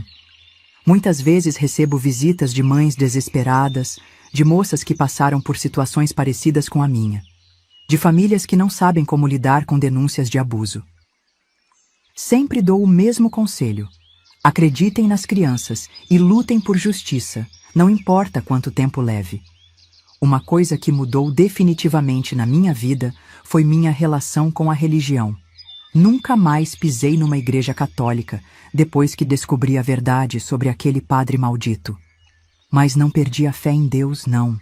Muitas vezes recebo visitas de mães desesperadas, de moças que passaram por situações parecidas com a minha, de famílias que não sabem como lidar com denúncias de abuso. Sempre dou o mesmo conselho: acreditem nas crianças e lutem por justiça, não importa quanto tempo leve. Uma coisa que mudou definitivamente na minha vida foi minha relação com a religião. Nunca mais pisei numa igreja católica depois que descobri a verdade sobre aquele padre maldito. Mas não perdi a fé em Deus, não.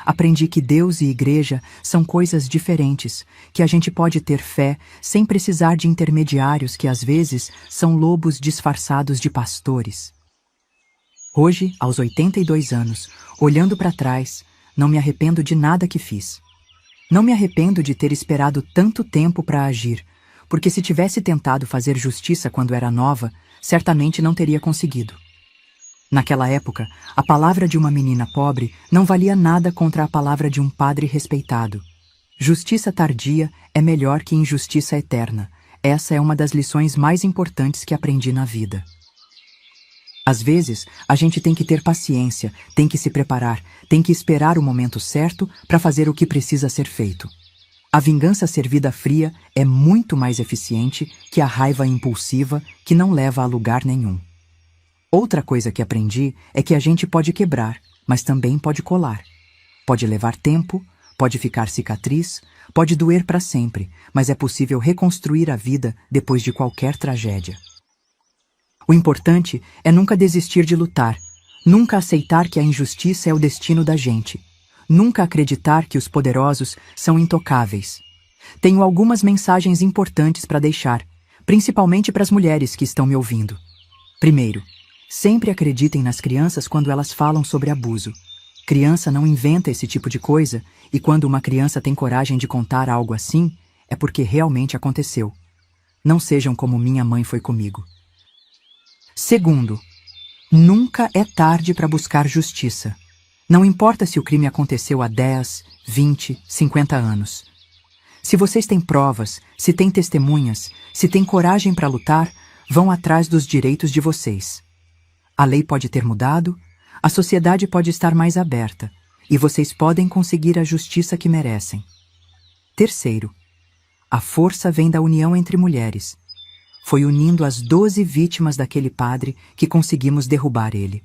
aprendi que Deus e igreja são coisas diferentes, que a gente pode ter fé sem precisar de intermediários que às vezes são lobos disfarçados de pastores. Hoje, aos 82 anos, olhando para trás, não me arrependo de nada que fiz. Não me arrependo de ter esperado tanto tempo para agir, porque se tivesse tentado fazer justiça quando era nova, certamente não teria conseguido. Naquela época, a palavra de uma menina pobre não valia nada contra a palavra de um padre respeitado. Justiça tardia é melhor que injustiça eterna. Essa é uma das lições mais importantes que aprendi na vida. Às vezes, a gente tem que ter paciência, tem que se preparar, tem que esperar o momento certo para fazer o que precisa ser feito. A vingança servida fria é muito mais eficiente que a raiva impulsiva que não leva a lugar nenhum. Outra coisa que aprendi é que a gente pode quebrar, mas também pode colar. Pode levar tempo, pode ficar cicatriz, pode doer para sempre, mas é possível reconstruir a vida depois de qualquer tragédia. O importante é nunca desistir de lutar, nunca aceitar que a injustiça é o destino da gente, nunca acreditar que os poderosos são intocáveis. Tenho algumas mensagens importantes para deixar, principalmente para as mulheres que estão me ouvindo. Primeiro, sempre acreditem nas crianças quando elas falam sobre abuso. Criança não inventa esse tipo de coisa, e quando uma criança tem coragem de contar algo assim, é porque realmente aconteceu. Não sejam como minha mãe foi comigo. Segundo, nunca é tarde para buscar justiça. Não importa se o crime aconteceu há 10, 20, 50 anos. Se vocês têm provas, se têm testemunhas, se têm coragem para lutar, vão atrás dos direitos de vocês. A lei pode ter mudado, a sociedade pode estar mais aberta, e vocês podem conseguir a justiça que merecem. Terceiro, a força vem da união entre mulheres. Foi unindo as 12 vítimas daquele padre que conseguimos derrubar ele.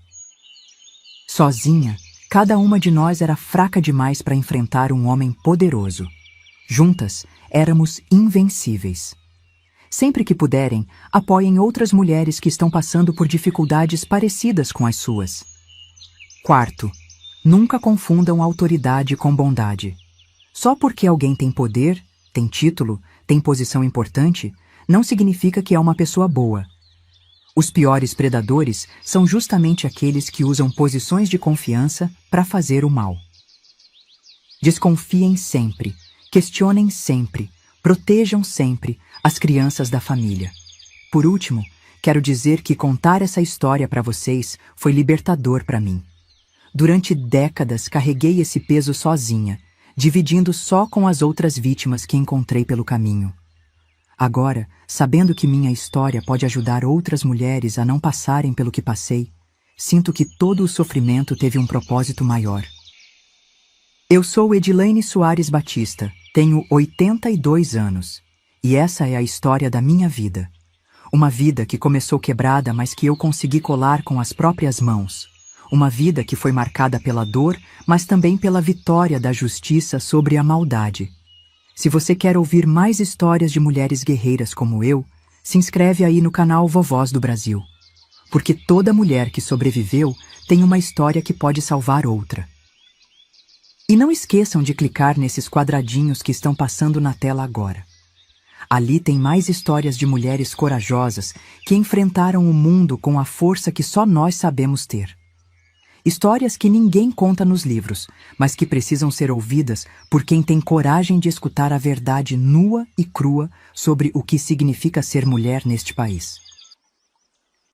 Sozinha, cada uma de nós era fraca demais para enfrentar um homem poderoso. Juntas, éramos invencíveis. Sempre que puderem, apoiem outras mulheres que estão passando por dificuldades parecidas com as suas. Quarto, nunca confundam autoridade com bondade. Só porque alguém tem poder, tem título, tem posição importante, não significa que é uma pessoa boa. Os piores predadores são justamente aqueles que usam posições de confiança para fazer o mal. Desconfiem sempre, questionem sempre, protejam sempre as crianças da família. Por último, quero dizer que contar essa história para vocês foi libertador para mim. Durante décadas carreguei esse peso sozinha, dividindo só com as outras vítimas que encontrei pelo caminho. Agora, sabendo que minha história pode ajudar outras mulheres a não passarem pelo que passei, sinto que todo o sofrimento teve um propósito maior. Eu sou Edilaine Soares Batista, tenho 82 anos, e essa é a história da minha vida. Uma vida que começou quebrada, mas que eu consegui colar com as próprias mãos. Uma vida que foi marcada pela dor, mas também pela vitória da justiça sobre a maldade. Se você quer ouvir mais histórias de mulheres guerreiras como eu, se inscreve aí no canal Vovós do Brasil. Porque toda mulher que sobreviveu tem uma história que pode salvar outra. E não esqueçam de clicar nesses quadradinhos que estão passando na tela agora. Ali tem mais histórias de mulheres corajosas que enfrentaram o mundo com a força que só nós sabemos ter. Histórias que ninguém conta nos livros, mas que precisam ser ouvidas por quem tem coragem de escutar a verdade nua e crua sobre o que significa ser mulher neste país.